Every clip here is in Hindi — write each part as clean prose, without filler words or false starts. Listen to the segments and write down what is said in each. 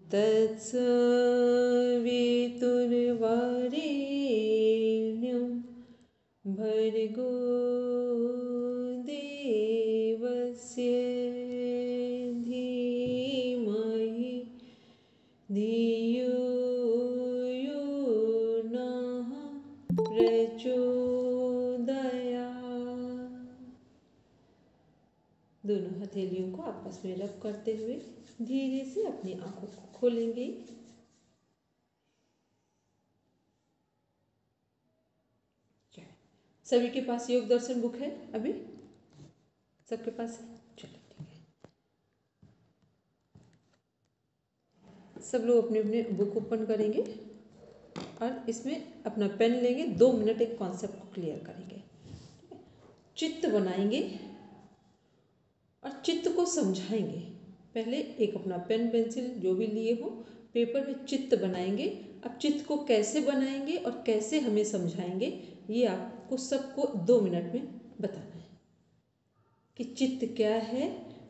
तत्सवितुर्वरेण्यं भर्गो देवस्य धीमहि धियो यो नः प्रचोदयात्। दोनों हथेलियों को आपस में रब करते हुए धीरे से अपनी आंखों को खोलेंगे। सभी के पास योग दर्शन बुक है? अभी सबके पास है? चलो ठीक है। सब लोग अपने अपने बुक ओपन करेंगे और इसमें अपना पेन लेंगे। 2 मिनट एक कॉन्सेप्ट को क्लियर करेंगे। चित्त बनाएंगे और चित्त को समझाएंगे। पहले एक अपना पेन पेंसिल जो भी लिए हो, पेपर में चित्त बनाएंगे। अब चित्त को कैसे बनाएंगे और कैसे हमें समझाएंगे, ये आपको सबको 2 मिनट में बताना है कि चित्त क्या है,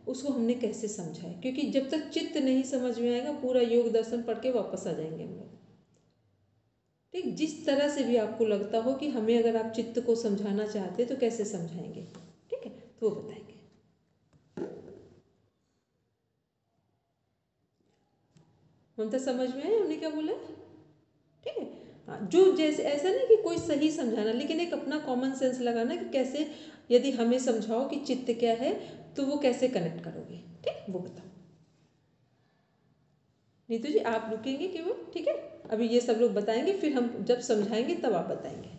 उसको हमने कैसे समझा है। क्योंकि जब तक चित्त नहीं समझ में आएगा, पूरा योग दर्शन पढ़ के वापस आ जाएंगे हम लोग। ठीक, जिस तरह से भी आपको लगता हो कि हमें अगर आप चित्त को समझाना चाहते हैं तो कैसे समझाएंगे, ठीक है, तो वो बताएंगे। ममता समझ में आया हमने क्या बोला? ठीक है। हाँ, जो जैसे ऐसा नहीं कि कोई सही समझाना, लेकिन एक अपना कॉमन सेंस लगाना कि कैसे, यदि हमें समझाओ कि चित्त क्या है तो वो कैसे कनेक्ट करोगे। ठीक, वो बताओ। नीतू जी आप रुकेंगे केवल, ठीक है? अभी ये सब लोग बताएंगे, फिर हम जब समझाएंगे तब आप बताएंगे।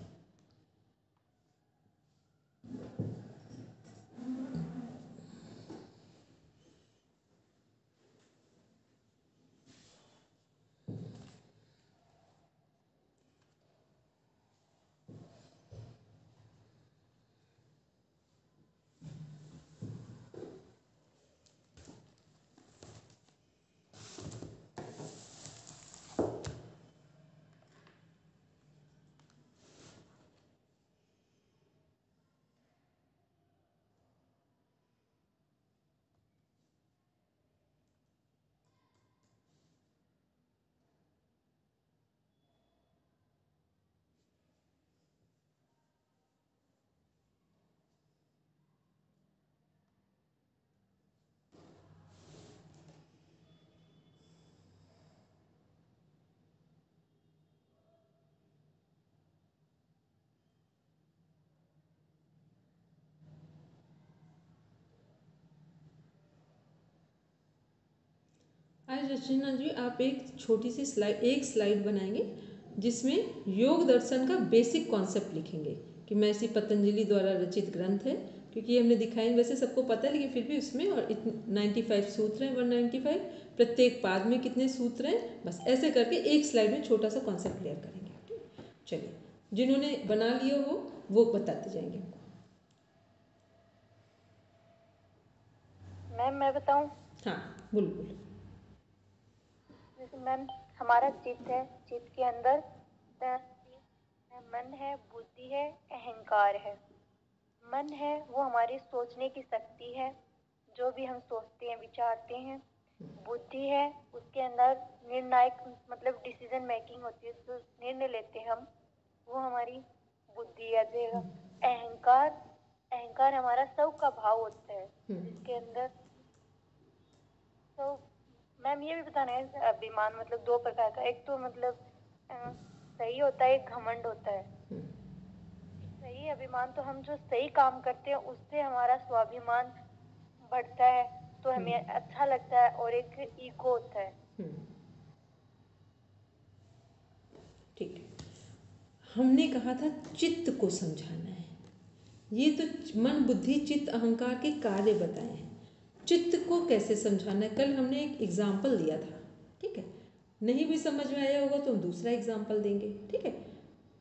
आज रचना जी आप एक छोटी सी स्लाइड बनाएंगे जिसमें योग दर्शन का बेसिक कॉन्सेप्ट लिखेंगे कि महर्षि पतंजलि द्वारा रचित ग्रंथ है। क्योंकि ये हमने दिखाई, वैसे सबको पता है लेकिन फिर भी उसमें, और 95 सूत्र हैं, 195, प्रत्येक पाद में कितने सूत्र हैं, बस ऐसे करके एक स्लाइड में छोटा सा कॉन्सेप्ट क्लियर करेंगे। चलिए, जिन्होंने बना लिया हो वो बताते जाएंगे हमको। मैम मैं बताऊं? हाँ बोलो बोलो। जैसे मैम हमारा चित्त है, चित्त के अंदर मन है, बुद्धि है, अहंकार है। मन है वो हमारी सोचने की शक्ति है, जो भी हम सोचते हैं विचारते हैं। बुद्धि है, उसके अंदर निर्णायक मतलब डिसीजन मेकिंग होती है, जो निर्णय लेते हैं हम, वो हमारी बुद्धि है। अहंकार, अहंकार हमारा सब का भाव होता है, जिसके अंदर तो मैम ये भी बताना है अभिमान मतलब 2 प्रकार का। एक तो मतलब सही होता है, एक घमंड होता है। सही अभिमान तो हम जो सही काम करते हैं उससे हमारा स्वाभिमान बढ़ता है, तो हमें अच्छा लगता है, और एक ईगो होता है। ठीक है, हमने कहा था चित्त को समझाना है। ये तो मन बुद्धि चित्त अहंकार के कार्य बताए हैं। चित्त को कैसे समझाना है, कल हमने एक एग्जाम्पल दिया था, ठीक है? नहीं भी समझ में आया होगा तो हम दूसरा एग्जाम्पल देंगे, ठीक है?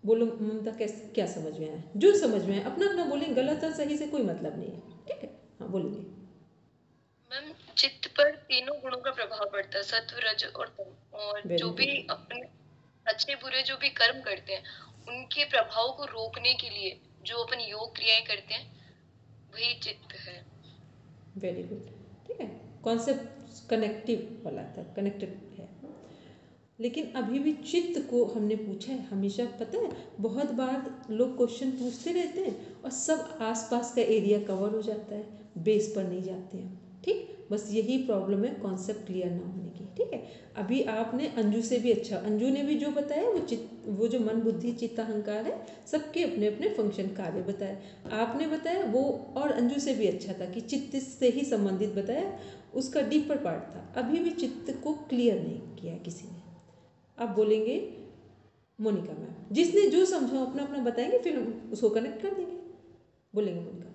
बोलो ममता, कैसे क्या समझ में आया? जो समझ में आया अपना अपना बोलें, गलत और सही से कोई मतलब नहीं है, ठीक है? हाँ बोलिए मैम। चित्त पर तीनों गुणों का प्रभाव पड़ता है, सत्व रज और तम। और जो भी अपने अच्छे बुरे जो भी कर्म करते हैं उनके प्रभाव को रोकने के लिए जो अपन योग क्रियाएं करते हैं वही चित्त है। वेरी गुड, ठीक है? कॉन्सेप्ट कनेक्टिव वाला था, कनेक्टेड है, लेकिन अभी भी चित्त को हमने पूछा है। हमेशा पता है बहुत बार लोग क्वेश्चन पूछते रहते हैं और सब आसपास का एरिया कवर हो जाता है, बेस पर नहीं जाते हैं। ठीक, बस यही प्रॉब्लम है कॉन्सेप्ट क्लियर ना होने की। ठीक है, अभी आपने अंजू से भी अच्छा, अंजू ने भी जो बताया वो जो मन बुद्धि चित्त अहंकार है, सबके अपने अपने फंक्शन कार्य बताए। आपने बताया वो, और अंजू से भी अच्छा था कि चित्त से ही संबंधित बताया, उसका डीपर पार्ट था। अभी भी चित्त को क्लियर नहीं किया किसी ने। अब बोलेंगे मोनिका मैम, जिसने जो समझा अपना अपना बताएंगे, फिर हम उसको कनेक्ट कर देंगे। बोलेंगे मोनिका।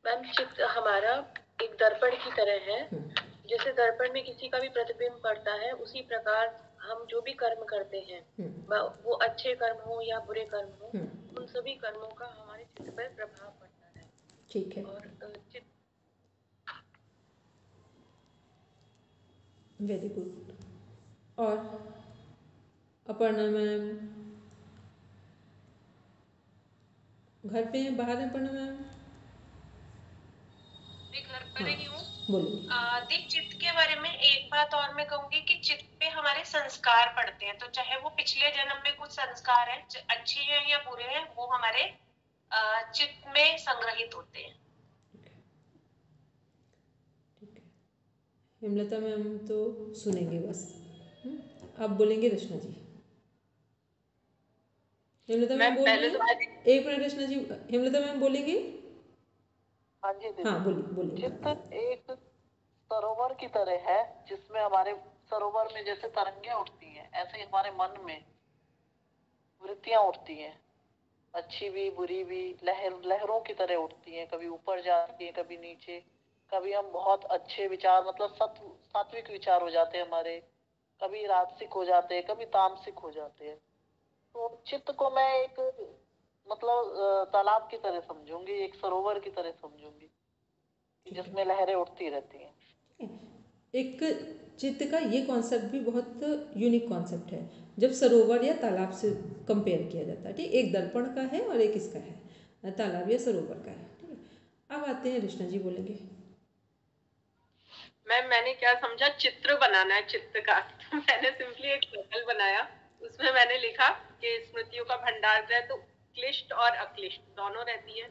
मैम, चित्त हमारा एक दर्पण की तरह है। जैसे दर्पण में किसी का भी प्रतिबिंब पड़ता है, उसी प्रकार हम जो भी कर्म करते हैं, वो अच्छे कर्म हो या बुरे कर्म हो, उन सभी कर्मों का हमारे चित्त पर प्रभाव पड़ता है। ठीक है, और चित्त वेरी गुड। और अपर्णा मैम घर पे हैं, बाहर हैं अपर्णा मैम? मैं घर पर ही हूँ। बोलिए। देख, चित्त के बारे में एक बात और मैं कहूंगी कि चित्त पे हमारे संस्कार पड़ते हैं, तो चाहे वो पिछले जन्म में कुछ संस्कार हैं, अच्छे हैं या बुरे हैं, वो हमारे चित्त में संग्रहित होते हैं। ठीक है, हेमलता मैम तो सुनेंगे बस। अब बोलेंगे रचना जी। हेमलता मैम बोल रहे हैं, एक मिनट रचना जी, हेमलता मैम बोलेंगे। हाँ जी दीदी। हाँ बोलिए बोलिए। चित्त एक सरोवर की तरह है, जिसमें हमारे सरोवर में जैसे तरंगे उठती हैं, ऐसे ही हमारे मन में वृत्तियां उठती हैं, अच्छी भी बुरी भी, लहरों की तरह उठती हैं। कभी ऊपर जाती हैं, कभी नीचे। कभी हम बहुत अच्छे विचार, मतलब सात्विक विचार हो जाते हैं हमारे, कभी राजसिक हो जाते हैं, कभी तामसिक हो जाते हैं। तो चित्त को मैं एक मतलब तालाब की तरह समझूंगी, एक सरोवर की तरह समझूंगी, जिसमें लहरें उठती रहती हैं। एक चित्त का ये कॉन्सेप्ट भी बहुत यूनिक कॉन्सेप्ट है, जब सरोवर या तालाब से कंपेयर किया जाता है। ठीक, एक दर्पण का है और एक इसका है, तालाब या सरोवर का है। ठीक है, अब आते हैं कृष्णा जी, बोलेंगे। मैम, मैंने क्या समझा, चित्र बनाना है चित्त का। तो मैंने सिंपली एक सर्कल बनाया, उसमें मैंने लिखा कि स्मृतियों का भंडार है, तो क्लिष्ट और अक्लिष्ट दोनों रहती है।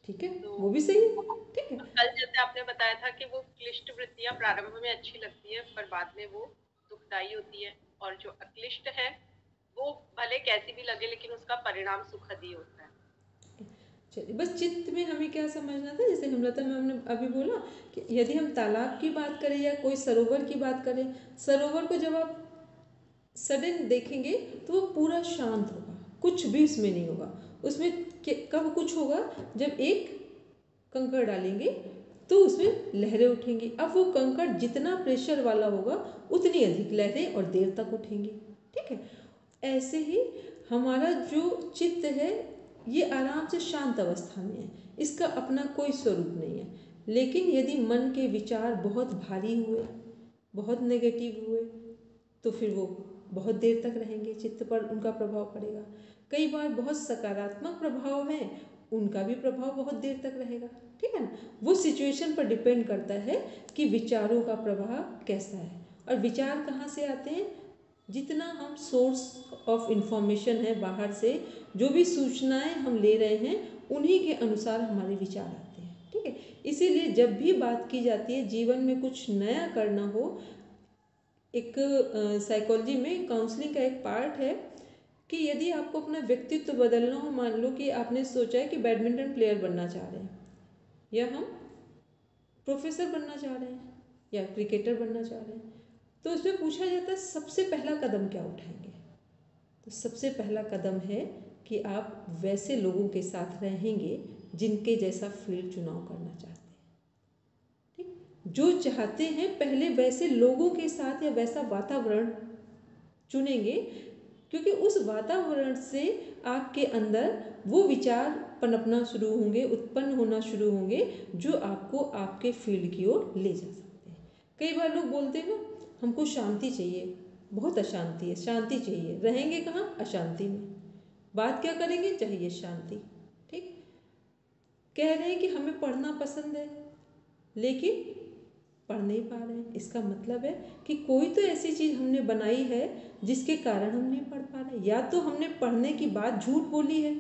ठीक है, तो वो भी सही है। ठीक है, कल जैसे आपने बताया था कि वो क्लिष्ट वृत्तियां प्रारंभ में अच्छी लगती है, पर बाद में वो दुखदायी होती है, और जो अक्लिष्ट है वो भले कैसी भी लगे, लेकिन उसका परिणाम सुखद ही होता है। चलिए, बस चित्त में हमें क्या समझना था, जैसे हेमलता मैम ने अभी बोला कि यदि हम तालाब की बात करें या कोई सरोवर की बात करें, सरोवर को जब आप सडन देखेंगे तो वो पूरा शांत होगा, कुछ भी उसमें नहीं होगा। उसमें कब कुछ होगा, जब एक कंकड़ डालेंगे तो उसमें लहरें उठेंगी। अब वो कंकड़ जितना प्रेशर वाला होगा, उतनी अधिक लहरें और देर तक उठेंगी। ठीक है, ऐसे ही हमारा जो चित्त है ये आराम से शांत अवस्था में है, इसका अपना कोई स्वरूप नहीं है। लेकिन यदि मन के विचार बहुत भारी हुए, बहुत नेगेटिव हुए, तो फिर वो बहुत देर तक रहेंगे, चित्त पर उनका प्रभाव पड़ेगा। कई बार बहुत सकारात्मक प्रभाव हैं, उनका भी प्रभाव बहुत देर तक रहेगा। ठीक है ना, वो सिचुएशन पर डिपेंड करता है कि विचारों का प्रभाव कैसा है। और विचार कहाँ से आते हैं, जितना हम सोर्स ऑफ इंफॉर्मेशन है बाहर से, जो भी सूचनाएं हम ले रहे हैं, उन्हीं के अनुसार हमारे विचार आते हैं। ठीक है, इसीलिए जब भी बात की जाती है जीवन में कुछ नया करना हो, एक साइकोलॉजी में काउंसलिंग का एक पार्ट है कि यदि आपको अपना व्यक्तित्व बदलना हो, मान लो कि आपने सोचा है कि बैडमिंटन प्लेयर बनना चाह रहे हैं, या हम प्रोफेसर बनना चाह रहे हैं, या क्रिकेटर बनना चाह रहे हैं, तो उसमें पूछा जाता है सबसे पहला कदम क्या उठाएंगे। तो सबसे पहला कदम है कि आप वैसे लोगों के साथ रहेंगे जिनके जैसा फील्ड चुनाव करना चाहते हैं। ठीक, जो चाहते हैं पहले वैसे लोगों के साथ या वैसा वातावरण चुनेंगे, क्योंकि उस वातावरण से आपके अंदर वो विचार पनपना शुरू होंगे, उत्पन्न होना शुरू होंगे, जो आपको आपके फील्ड की ओर ले जा सकते हैं। कई बार लोग बोलते हैं ना, हमको शांति चाहिए, बहुत अशांति है, शांति चाहिए। रहेंगे कहाँ, अशांति में। बात क्या करेंगे, चाहिए शांति। ठीक, कह रहे हैं कि हमें पढ़ना पसंद है, लेकिन पढ़ नहीं पा रहे हैं, इसका मतलब है कि कोई तो ऐसी चीज़ हमने बनाई है जिसके कारण हम नहीं पढ़ पा रहे। या तो हमने पढ़ने की बात झूठ बोली है,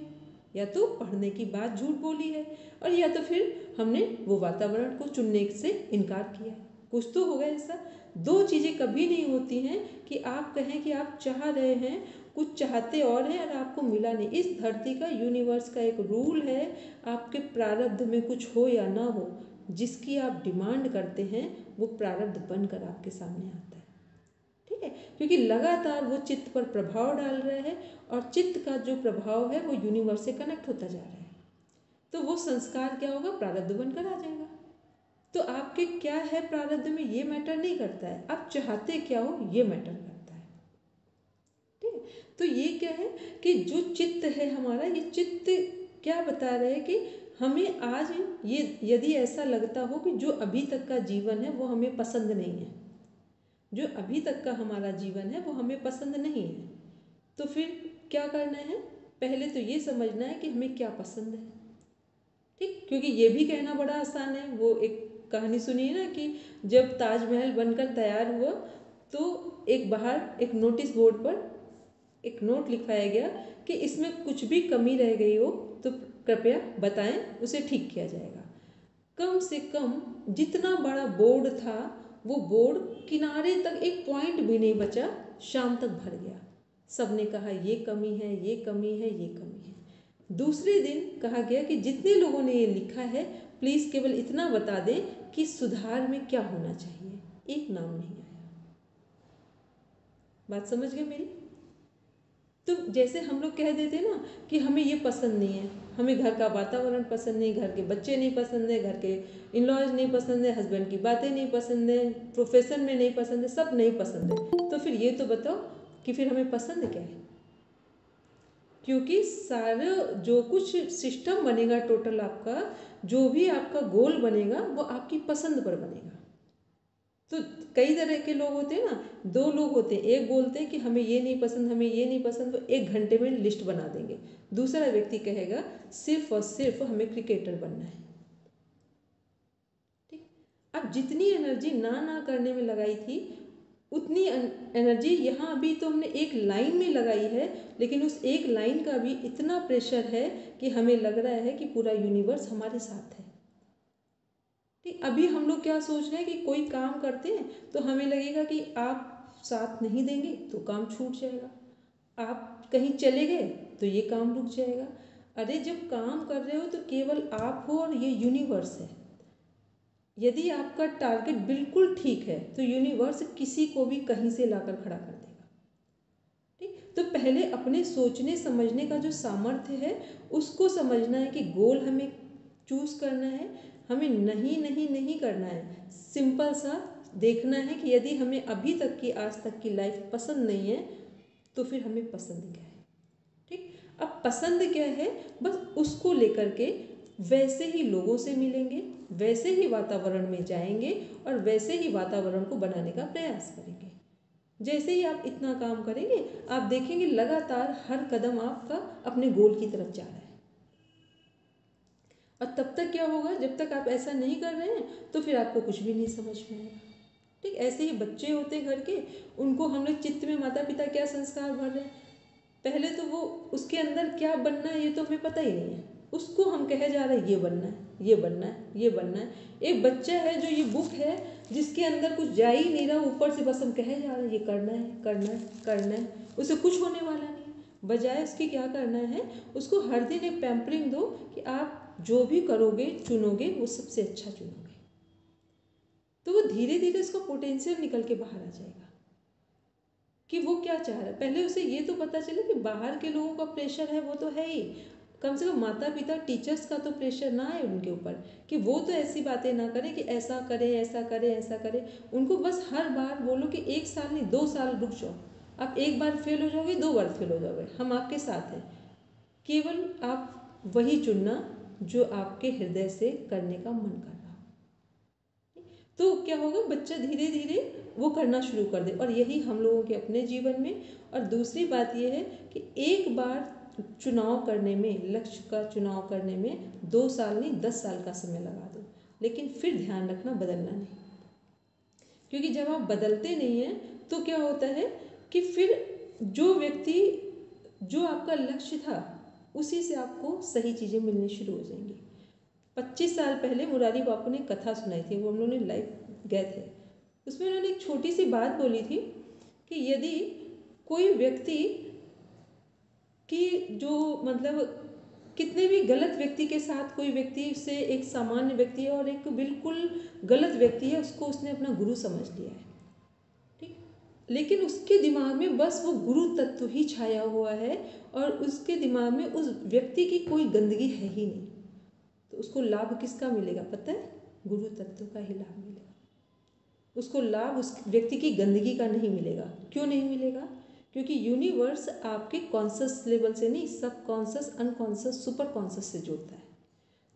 या तो पढ़ने की बात झूठ बोली है, और या तो फिर हमने वो वातावरण को चुनने से इनकार किया है। कुछ तो होगा ऐसा। दो चीज़ें कभी नहीं होती हैं कि आप कहें कि आप चाह रहे हैं, कुछ चाहते और हैं और आपको मिला नहीं। इस धरती का, यूनिवर्स का एक रूल है, आपके प्रारब्ध में कुछ हो या ना हो, जिसकी आप डिमांड करते हैं वो प्रारब्ध बनकर आपके सामने आता है। ठीक है, क्योंकि लगातार वो चित्त पर प्रभाव डाल रहा है और चित्त का जो प्रभाव है वो यूनिवर्स से कनेक्ट होता जा रहा है। तो वो संस्कार क्या होगा, प्रारब्ध बनकर आ जाएगा। तो आपके क्या है प्रारब्ध में ये मैटर नहीं करता है, आप चाहते क्या हो ये मैटर करता है। ठीक है, तो ये क्या है कि जो चित्त है हमारा, ये चित्त क्या बता रहे हैं कि हमें आज ये यदि ऐसा लगता हो कि जो अभी तक का जीवन है वो हमें पसंद नहीं है, जो अभी तक का हमारा जीवन है वो हमें पसंद नहीं है, तो फिर क्या करना है, पहले तो ये समझना है कि हमें क्या पसंद है। ठीक, क्योंकि ये भी कहना बड़ा आसान है। वो एक कहानी सुनी है ना कि जब ताजमहल बनकर तैयार हुआ तो एक बाहर एक नोटिस बोर्ड पर एक नोट लिखवाया गया कि इसमें कुछ भी कमी रह गई हो तो कृपया बताएं, उसे ठीक किया जाएगा। कम से कम जितना बड़ा बोर्ड था वो बोर्ड किनारे तक एक पॉइंट भी नहीं बचा, शाम तक भर गया। सबने कहा ये कमी है, ये कमी है, ये कमी है। दूसरे दिन कहा गया कि जितने लोगों ने ये लिखा है प्लीज़ केवल इतना बता दें कि सुधार में क्या होना चाहिए। एक नाम नहीं आया। बात समझ गए मेरी? तो जैसे हम लोग कह देते हैं ना कि हमें ये पसंद नहीं है, हमें घर का वातावरण पसंद नहीं, घर के बच्चे नहीं पसंद है, घर के इन-लॉज नहीं पसंद है, हस्बैंड की बातें नहीं पसंद है, प्रोफेशन में नहीं पसंद है, सब नहीं पसंद है, तो फिर ये तो बताओ कि फिर हमें पसंद क्या है? क्योंकि सारा जो कुछ सिस्टम बनेगा, टोटल आपका जो भी आपका गोल बनेगा वो आपकी पसंद पर बनेगा। तो कई तरह के लोग होते हैं ना, दो लोग होते हैं, एक बोलते हैं कि हमें ये नहीं पसंद, हमें ये नहीं पसंद, तो 1 घंटे में लिस्ट बना देंगे। दूसरा व्यक्ति कहेगा सिर्फ और सिर्फ हमें क्रिकेटर बनना है। ठीक, अब जितनी एनर्जी ना करने में लगाई थी उतनी एनर्जी यहाँ अभी तो हमने एक लाइन में लगाई है, लेकिन उस एक लाइन का भी इतना प्रेशर है कि हमें लग रहा है कि पूरा यूनिवर्स हमारे साथ है। ठीक, अभी हम लोग क्या सोच रहे हैं कि कोई काम करते हैं तो हमें लगेगा कि आप साथ नहीं देंगे तो काम छूट जाएगा, आप कहीं चले गए तो ये काम रुक जाएगा। अरे जब काम कर रहे हो तो केवल आप हो और ये यूनिवर्स है। यदि आपका टारगेट बिल्कुल ठीक है तो यूनिवर्स किसी को भी कहीं से लाकर खड़ा कर देगा। ठीक, तो पहले अपने सोचने समझने का जो सामर्थ्य है उसको समझना है कि गोल हमें चूज करना है, हमें नहीं करना है। सिंपल सा देखना है कि यदि हमें अभी तक की, आज तक की लाइफ पसंद नहीं है तो फिर हमें पसंद क्या है। ठीक, अब पसंद क्या है, बस उसको लेकर के वैसे ही लोगों से मिलेंगे, वैसे ही वातावरण में जाएंगे और वैसे ही वातावरण को बनाने का प्रयास करेंगे। जैसे ही आप इतना काम करेंगे आप देखेंगे लगातार हर कदम आपका अपने गोल की तरफ जा रहा है। और तब तक क्या होगा, जब तक आप ऐसा नहीं कर रहे हैं तो फिर आपको कुछ भी नहीं समझ में आएगा। ठीक, ऐसे ही बच्चे होते घर के, उनको हम लोग चित्त में माता पिता क्या संस्कार भर रहे हैं, पहले तो वो उसके अंदर क्या बनना है ये तो हमें पता ही नहीं है, उसको हम कहे जा रहे हैं ये बनना है, ये बनना है, ये बनना है। एक बच्चा है जो ये बुक है जिसके अंदर कुछ जा ही नहीं रहा, ऊपर से बस हम कहे जा रहे हैं ये करना है, करना है, करना है, उसे कुछ होने वाला नहीं है। बजाय उसकी क्या करना है, उसको हर दिन एक पैम्परिंग दो कि आप जो भी करोगे चुनोगे वो सबसे अच्छा चुनोगे, तो वो धीरे धीरे उसका पोटेंशियल निकल के बाहर आ जाएगा कि वो क्या चाह रहा है। पहले उसे ये तो पता चले कि बाहर के लोगों का प्रेशर है वो तो है ही, कम से कम माता पिता टीचर्स का तो प्रेशर ना है उनके ऊपर कि वो तो ऐसी बातें ना करें कि ऐसा करें, ऐसा करें, ऐसा करें। उनको बस हर बार बोलो कि 1 साल नहीं 2 साल रुक जाओ, आप 1 बार फेल हो जाओगे, 2 बार फेल हो जाओगे, हम आपके साथ हैं। केवल आप वही चुनना जो आपके हृदय से करने का मन कर रहा हो। तो क्या होगा, बच्चा धीरे धीरे वो करना शुरू कर दे। और यही हम लोगों के अपने जीवन में। और दूसरी बात यह है कि एक बार चुनाव करने में, लक्ष्य का चुनाव करने में 2 साल नहीं 10 साल का समय लगा दो, लेकिन फिर ध्यान रखना बदलना नहीं। क्योंकि जब आप बदलते नहीं हैं तो क्या होता है कि फिर जो व्यक्ति, जो आपका लक्ष्य था, उसी से आपको सही चीज़ें मिलनी शुरू हो जाएंगी। 25 साल पहले मुरारी बापू ने कथा सुनाई थी, वो हम लोगों ने लाइव गए थे। उसमें उन्होंने एक छोटी सी बात बोली थी कि यदि कोई व्यक्ति की जो मतलब कितने भी गलत व्यक्ति के साथ कोई व्यक्ति से, एक सामान्य व्यक्ति है और एक बिल्कुल गलत व्यक्ति है, उसको उसने अपना गुरु समझ लिया है, ठीक, लेकिन उसके दिमाग में बस वो गुरु तत्व ही छाया हुआ है और उसके दिमाग में उस व्यक्ति की कोई गंदगी है ही नहीं, तो उसको लाभ किसका मिलेगा पता है? गुरु तत्व का ही लाभ मिलेगा। उसको लाभ उस व्यक्ति की गंदगी का नहीं मिलेगा। क्यों नहीं मिलेगा? क्योंकि यूनिवर्स आपके कॉन्शियस लेवल से नहीं, सब कॉन्शियस, अनकॉन्शियस, सुपर कॉन्शियस से जुड़ता है।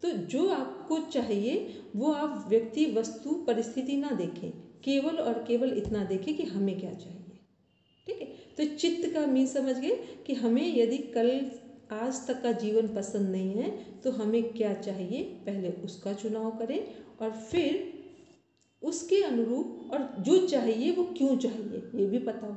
तो जो आपको चाहिए वो आप व्यक्ति, वस्तु, परिस्थिति ना देखें, केवल और केवल इतना देखें कि हमें क्या चाहिए, ठीक है। तो चित्त का मीन समझ गए कि हमें यदि कल आज तक का जीवन पसंद नहीं है तो हमें क्या चाहिए, पहले उसका चुनाव करें और फिर उसके अनुरूप, और जो चाहिए वो क्यों चाहिए ये भी पता हो,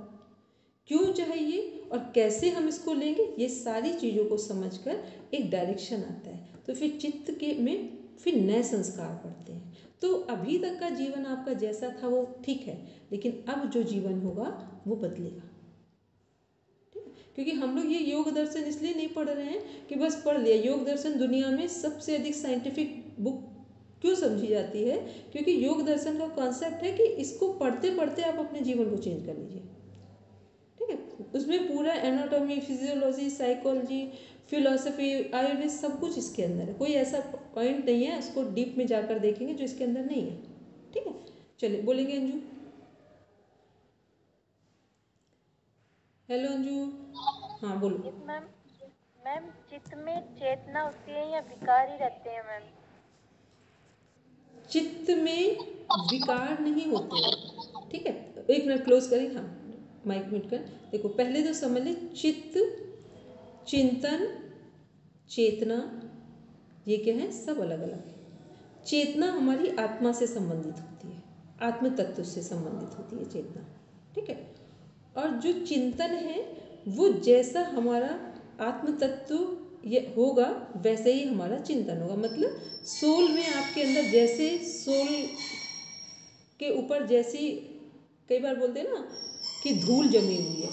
क्यों चाहिए और कैसे हम इसको लेंगे, ये सारी चीज़ों को समझकर एक डायरेक्शन आता है। तो फिर चित्त के में फिर नए संस्कार पड़ते हैं। तो अभी तक का जीवन आपका जैसा था वो ठीक है, लेकिन अब जो जीवन होगा वो बदलेगा, ठीक है। क्योंकि हम लोग ये योग दर्शन इसलिए नहीं पढ़ रहे हैं कि बस पढ़ लिया। योग दर्शन दुनिया में सबसे अधिक साइंटिफिक बुक क्यों समझी जाती है? क्योंकि योग दर्शन का कॉन्सेप्ट है कि इसको पढ़ते पढ़ते आप अपने जीवन को चेंज कर लीजिए, ठीक है। उसमें पूरा anatomy, physiology, psychology, philosophy, Ayurveda सब कुछ इसके अंदर है। कोई ऐसा पॉइंट नहीं है उसको डीप में जाकर देखेंगे जो इसके अंदर नहीं है, ठीक है। चलिए बोलेंगे अंजू। हेलो अंजू, हाँ बोलो। मैम मैम चित्त में चेतना होती है या विकार ही रहते हैं मैम? चित्त में विकार नहीं होते, ठीक है। एक मिनट क्लोज करें, हाँ माइक म्यूट कर। देखो पहले तो समझ ले, चित्त, चिंतन, चेतना, ये क्या है? सब अलग अलग है। चेतना हमारी आत्मा से संबंधित होती है, आत्म तत्व से संबंधित होती है चेतना, ठीक है। और जो चिंतन है वो जैसा हमारा आत्म तत्व ये होगा वैसे ही हमारा चिंतन होगा। मतलब सोल में आपके अंदर जैसे सोल के ऊपर जैसी, कई बार बोलते हैं ना कि धूल जमी हुई है,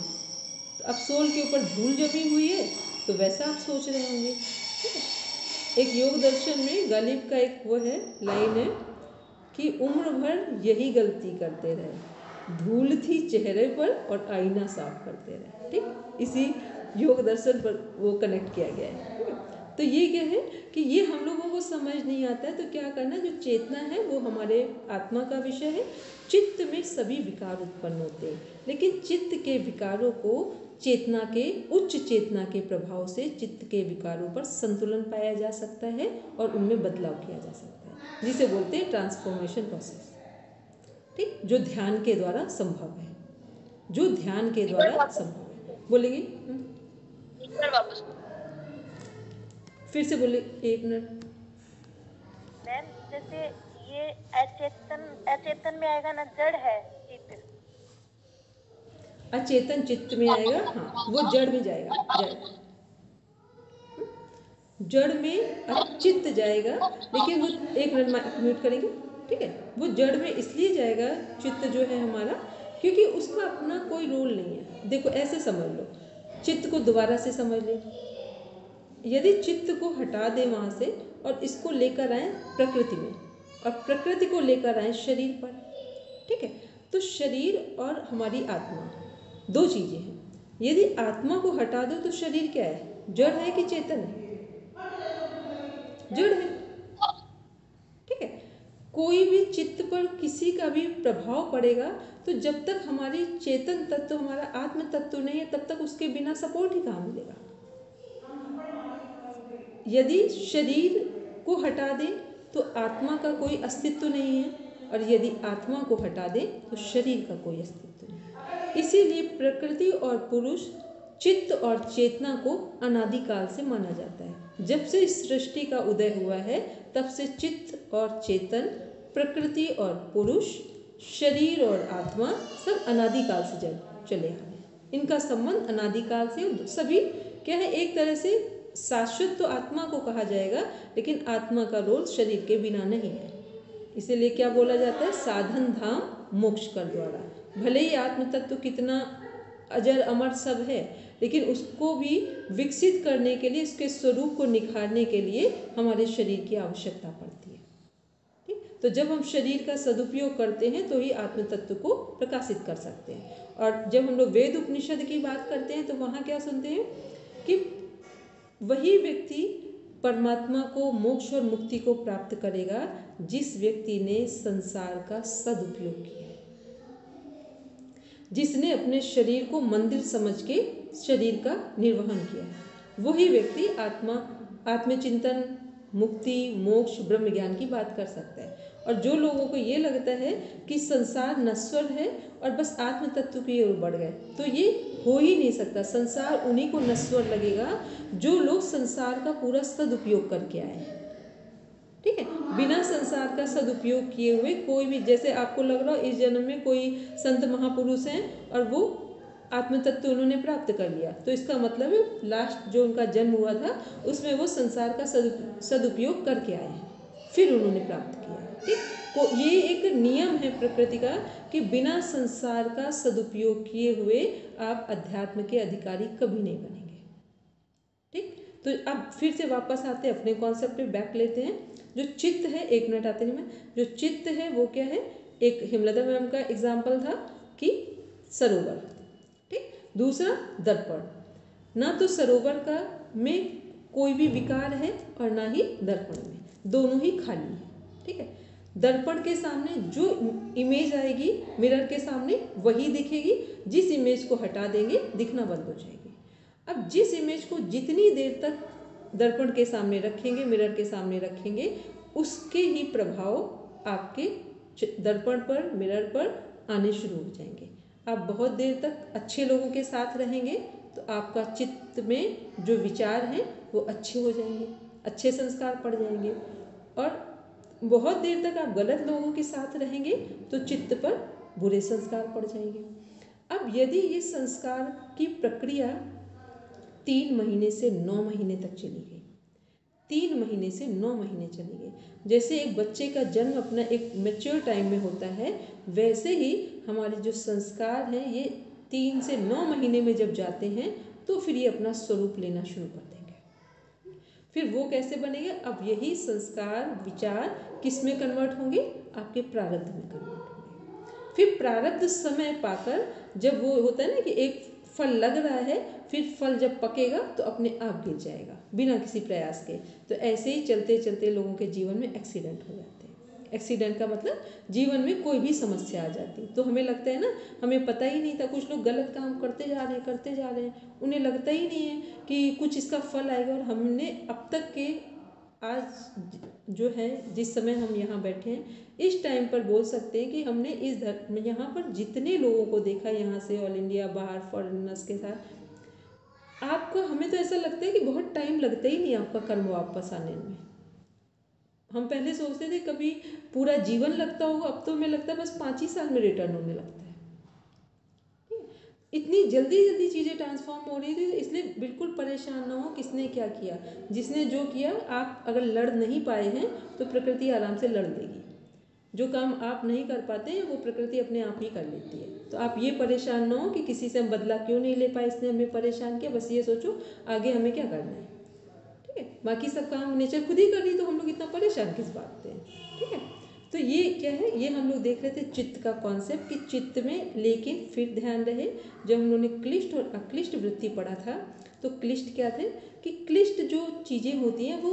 तो अब सोल के ऊपर धूल जमी हुई है तो वैसा आप सोच रहे होंगे, ठीक है। एक योग दर्शन में गालिब का एक वो है, लाइन है कि उम्र भर यही गलती करते रहे, धूल थी चेहरे पर और आईना साफ करते रहे, ठीक। इसी योग दर्शन पर वो कनेक्ट किया गया है, ठीक है। तो ये क्या है कि ये हम लोगों को समझ नहीं आता है, तो क्या करना, जो चेतना है वो हमारे आत्मा का विषय है। चित्त में सभी विकार उत्पन्न होते हैं, लेकिन चित्त के विकारों को चेतना के, उच्च चेतना के प्रभाव से चित्त के विकारों पर संतुलन पाया जा सकता है और उनमें बदलाव किया जा सकता है, जिसे बोलते हैं ट्रांसफॉर्मेशन प्रोसेस, ठीक, जो ध्यान के द्वारा संभव है, जो ध्यान के द्वारा संभव है। बोलेंगे वापस फिर से बोले, एक मिनट। मैम जैसे ये अचेतन में आएगा ना, जड़ है चित्त, अचेतन चित्त में आएगा, हाँ वो जड़ में जाएगा, जड़ में चित्त जाएगा, लेकिन वो, एक मिनट म्यूट करेंगे, ठीक है। वो जड़ में इसलिए जाएगा चित्त जो है हमारा, क्योंकि उसका अपना कोई रोल नहीं है। देखो ऐसे समझ लो, चित्त को दोबारा से समझ ले, यदि चित्त को हटा दे वहाँ से और इसको लेकर आए प्रकृति में, और प्रकृति को लेकर आए शरीर पर, ठीक है। तो शरीर और हमारी आत्मा दो चीज़ें हैं। यदि आत्मा को हटा दो तो शरीर क्या है? जड़ है कि चेतन है? जड़ है, ठीक है। कोई भी चित्त पर किसी का भी प्रभाव पड़ेगा तो जब तक हमारी चेतन तत्व, हमारा आत्म तत्व नहीं है, तब तक उसके बिना सपोर्ट ही कहाँ मिलेगा। यदि शरीर को हटा दे तो आत्मा का कोई अस्तित्व नहीं है, और यदि आत्मा को हटा दे तो शरीर का कोई अस्तित्व नहीं। इसीलिए प्रकृति और पुरुष, चित्त और चेतना को अनादिकाल से माना जाता है। जब से इस सृष्टि का उदय हुआ है तब से चित्त और चेतन, प्रकृति और पुरुष, शरीर और आत्मा सब अनादिकाल से चले आ रहे हैं, इनका संबंध अनादिकाल से। सभी क्या है, एक तरह से शाश्वत तो आत्मा को कहा जाएगा, लेकिन आत्मा का रोल शरीर के बिना नहीं है। इसीलिए क्या बोला जाता है, साधन धाम मोक्ष कर द्वारा। भले ही आत्म तत्व कितना अजर अमर सब है, लेकिन उसको भी विकसित करने के लिए, इसके स्वरूप को निखारने के लिए हमारे शरीर की आवश्यकता पड़ती है। ठीक, तो जब हम शरीर का सदुपयोग करते हैं तो ही आत्म तत्व को प्रकाशित कर सकते हैं। और जब हम लोग वेद उपनिषद की बात करते हैं तो वहाँ क्या सुनते हैं कि वही व्यक्ति परमात्मा को, मोक्ष और मुक्ति को प्राप्त करेगा जिस व्यक्ति ने संसार का सदुपयोग किया, जिसने अपने शरीर को मंदिर समझ के शरीर का निर्वहन किया। वही व्यक्ति आत्मचिंतन, मुक्ति, मोक्ष, ब्रह्म ज्ञान की बात कर सकता है। और जो लोगों को ये लगता है कि संसार नश्वर है और बस आत्म तत्व की ओर बढ़ गए, तो ये हो ही नहीं सकता। संसार उन्हीं को नश्वर लगेगा जो लोग संसार का पूरा सदुपयोग करके आए हैं। ठीक है, बिना संसार का सदुपयोग किए हुए कोई भी, जैसे आपको लग रहा हो इस जन्म में कोई संत महापुरुष हैं और वो आत्म तत्व उन्होंने प्राप्त कर लिया, तो इसका मतलब है लास्ट जो उनका जन्म हुआ था उसमें वो संसार का सदुपयोग करके आए हैं, फिर उन्होंने प्राप्त किया। ठीक, तो ये एक नियम है प्रकृति का कि बिना संसार का सदुपयोग किए हुए आप अध्यात्म के अधिकारी कभी नहीं बनेंगे। ठीक, तो अब फिर से वापस आते हैं अपने कॉन्सेप्ट पे, बैक लेते हैं। जो चित्त है, 1 मिनट आते नहीं मैं, जो चित्त है वो क्या है, एक हेमलता मैम का एग्जाम्पल था कि सरोवर, ठीक, दूसरा दर्पण। ना तो सरोवर का में कोई भी विकार है और ना ही दर्पण में, दोनों ही खाली है। ठीक है, दर्पण के सामने जो इमेज आएगी मिरर के सामने वही दिखेगी, जिस इमेज को हटा देंगे दिखना बंद हो जाएगी। अब जिस इमेज को जितनी देर तक दर्पण के सामने रखेंगे, मिरर के सामने रखेंगे, उसके ही प्रभाव आपके दर्पण पर, मिरर पर आने शुरू हो जाएंगे। आप बहुत देर तक अच्छे लोगों के साथ रहेंगे तो आपका चित्त में जो विचार हैं वो अच्छे हो जाएंगे, अच्छे संस्कार पड़ जाएंगे। और बहुत देर तक आप गलत लोगों के साथ रहेंगे तो चित्त पर बुरे संस्कार पड़ जाएंगे। अब यदि ये संस्कार की प्रक्रिया 3 महीने से 9 महीने तक चली गई, 3 महीने से 9 महीने चली गई, जैसे एक बच्चे का जन्म अपना एक मैच्योर टाइम में होता है, वैसे ही हमारे जो संस्कार हैं ये 3 से 9 महीने में जब जाते हैं तो फिर ये अपना स्वरूप लेना शुरू कर देंगे। फिर वो कैसे बनेंगे, अब यही संस्कार, विचार किस में कन्वर्ट होंगे, आपके प्रारब्ध में कन्वर्ट होंगे। फिर प्रारब्ध समय पाकर जब वो होता है ना कि एक फल लग रहा है, फिर फल जब पकेगा तो अपने आप गिर जाएगा बिना किसी प्रयास के। तो ऐसे ही चलते चलते लोगों के जीवन में एक्सीडेंट हो जाते हैं। एक्सीडेंट का मतलब जीवन में कोई भी समस्या आ जाती, तो हमें लगता है ना, हमें पता ही नहीं था, कुछ लोग गलत काम करते जा रहे हैं, उन्हें लगता ही नहीं है कि कुछ इसका फल आएगा। और हमने अब तक के आज जो है, जिस समय हम यहाँ बैठे हैं, इस टाइम पर बोल सकते हैं कि हमने इस यहाँ पर जितने लोगों को देखा, यहाँ से ऑल इंडिया, बाहर फॉरेनर्स के साथ, आपको, हमें तो ऐसा लगता है कि बहुत टाइम लगता ही नहीं आपका कर्म वापस आने में। हम पहले सोचते थे कभी पूरा जीवन लगता होगा, अब तो हमें लगता है बस 5 ही साल में रिटर्न होने लगता है। इतनी जल्दी जल्दी चीज़ें ट्रांसफॉर्म हो रही थी, इसलिए बिल्कुल परेशान ना हो किसने क्या किया। जिसने जो किया, आप अगर लड़ नहीं पाए हैं तो प्रकृति आराम से लड़ लेगी। जो काम आप नहीं कर पाते हैं वो प्रकृति अपने आप ही कर लेती है। तो आप ये परेशान ना हो कि किसी से हम बदला क्यों नहीं ले पाए, इसने हमें परेशान किया। बस ये सोचो आगे हमें क्या करना है। ठीक है, बाकी सब काम नेचर खुद ही कर रही, तो हम लोग इतना परेशान किस बात पे। ठीक है, तो ये क्या है, ये हम लोग देख रहे थे चित्त का कॉन्सेप्ट कि चित्त में, लेकिन फिर ध्यान रहे, जब हम लोगों ने क्लिष्ट और अक्लिष्ट वृत्ति पढ़ा था तो क्लिष्ट क्या थे कि क्लिष्ट जो चीज़ें होती हैं वो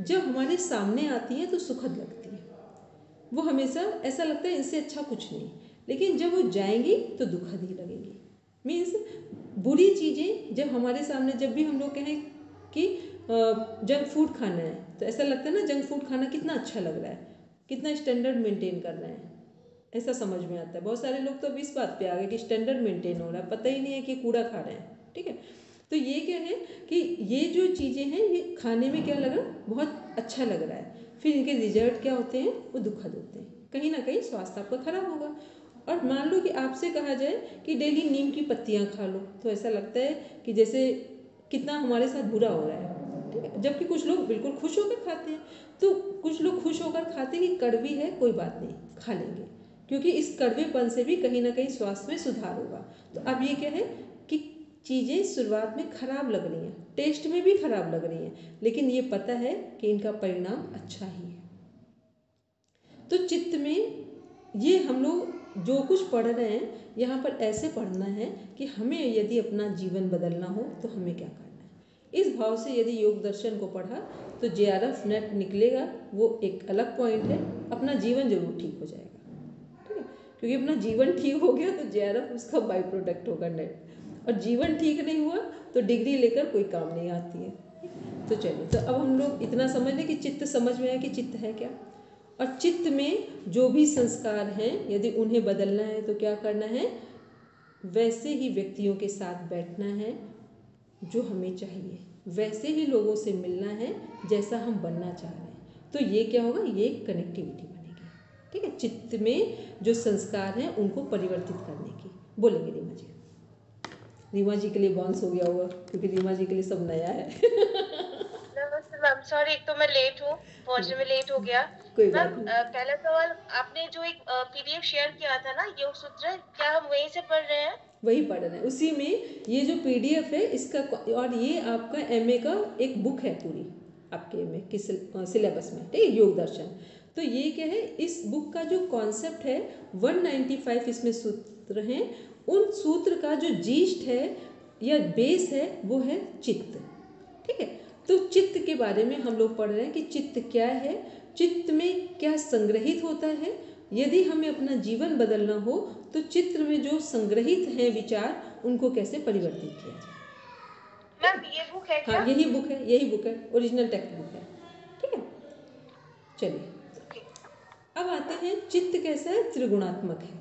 जब हमारे सामने आती हैं तो सुखद लगती हैं, वो हमेशा ऐसा लगता है इनसे अच्छा कुछ नहीं, लेकिन जब वो जाएंगी तो दुखद ही लगेंगी। मीन्स बुरी चीज़ें जब हमारे सामने, जब भी हम लोग कहें कि जंक फूड खाना है तो ऐसा लगता है ना, जंक फूड खाना कितना अच्छा लग रहा है, कितना स्टैंडर्ड मेंटेन कर रहे हैं, ऐसा समझ में आता है। बहुत सारे लोग तो अब इस बात पे आ गए कि स्टैंडर्ड मेंटेन हो रहा है, पता ही नहीं है कि कूड़ा खा रहे हैं। ठीक है, तो ये क्या है कि ये जो चीज़ें हैं ये खाने में क्या लग रहा है, बहुत अच्छा लग रहा है, फिर इनके रिजल्ट क्या होते हैं, वो दुखद होते हैं। कहीं ना कहीं स्वास्थ्य आपका खराब होगा। और मान लो कि आपसे कहा जाए कि डेली नीम की पत्तियां खा लो, तो ऐसा लगता है कि जैसे कितना हमारे साथ बुरा हो रहा है, ठीक है। जबकि कुछ लोग बिल्कुल खुश होकर खाते हैं। तो कुछ लोग खुश होकर खाते हैं कि कड़वी है, कोई बात नहीं, खा लेंगे, क्योंकि इस कड़वेपन से भी कहीं ना कहीं स्वास्थ्य में सुधार होगा। तो अब ये क्या है कि चीज़ें शुरुआत में खराब लग रही हैं, टेस्ट में भी खराब लग रही हैं, लेकिन ये पता है कि इनका परिणाम अच्छा ही है। तो चित्त में ये हम लोग जो कुछ पढ़ रहे हैं यहाँ पर ऐसे पढ़ना है कि हमें यदि अपना जीवन बदलना हो तो हमें क्या करना है। इस भाव से यदि योग दर्शन को पढ़ा तो JRF नेट निकलेगा, वो एक अलग पॉइंट है, अपना जीवन जरूर ठीक हो जाएगा, ठीक है। क्योंकि अपना जीवन ठीक हो गया तो JRF उसका बाई प्रोडक्ट होगा नेट, और जीवन ठीक नहीं हुआ तो डिग्री लेकर कोई काम नहीं आती है। तो चलिए, तो अब हम लोग इतना समझ लें कि चित्त समझ में आया कि चित्त है क्या, और चित्त में जो भी संस्कार हैं यदि उन्हें बदलना है तो क्या करना है, वैसे ही व्यक्तियों के साथ बैठना है जो हमें चाहिए, वैसे ही लोगों से मिलना है जैसा हम बनना चाह रहे हैं। तो ये क्या होगा, ये कनेक्टिविटी बनेगी, ठीक है। चित्त में जो संस्कार हैं उनको परिवर्तित करने की बोलेंगे रीमा जी। रीमा जी के लिए बाउंस हो गया होगा क्योंकि रीमा जी के लिए सब नया है। नमस्ते मैम, सॉरी एक तो मैं लेट हूँ, पहुंचने में लेट हो गया। कोई मैम बात नहीं। पहला सवाल, आपने जो एक PDF शेयर किया था ना योग सूत्र, क्या हम वहीं से पढ़ रहे हैं? वही पढ़ रहे हैं, उसी में ये जो PDF है इसका, और ये आपका MA का एक बुक है पूरी, आपके MA की सिलेबस में, ठीक है, योग दर्शन। तो ये क्या है, इस बुक का जो कॉन्सेप्ट है 195 इसमें सूत्र हैं, उन सूत्र का जो जीस्ट है या बेस है वो है चित्त, ठीक है। तो चित्त के बारे में हम लोग पढ़ रहे हैं कि चित्त क्या है, चित्त में क्या संग्रहित होता है, यदि हमें अपना जीवन बदलना हो तो चित्र में जो संग्रहित हैं विचार उनको कैसे परिवर्तित किया जाए। मैम ये बुक है क्या? हाँ, यही बुक है, ओरिजिनल टेक्स्ट बुक है, ठीक है। चलिए, अब आते हैं चित्त कैसा है, त्रिगुणात्मक है।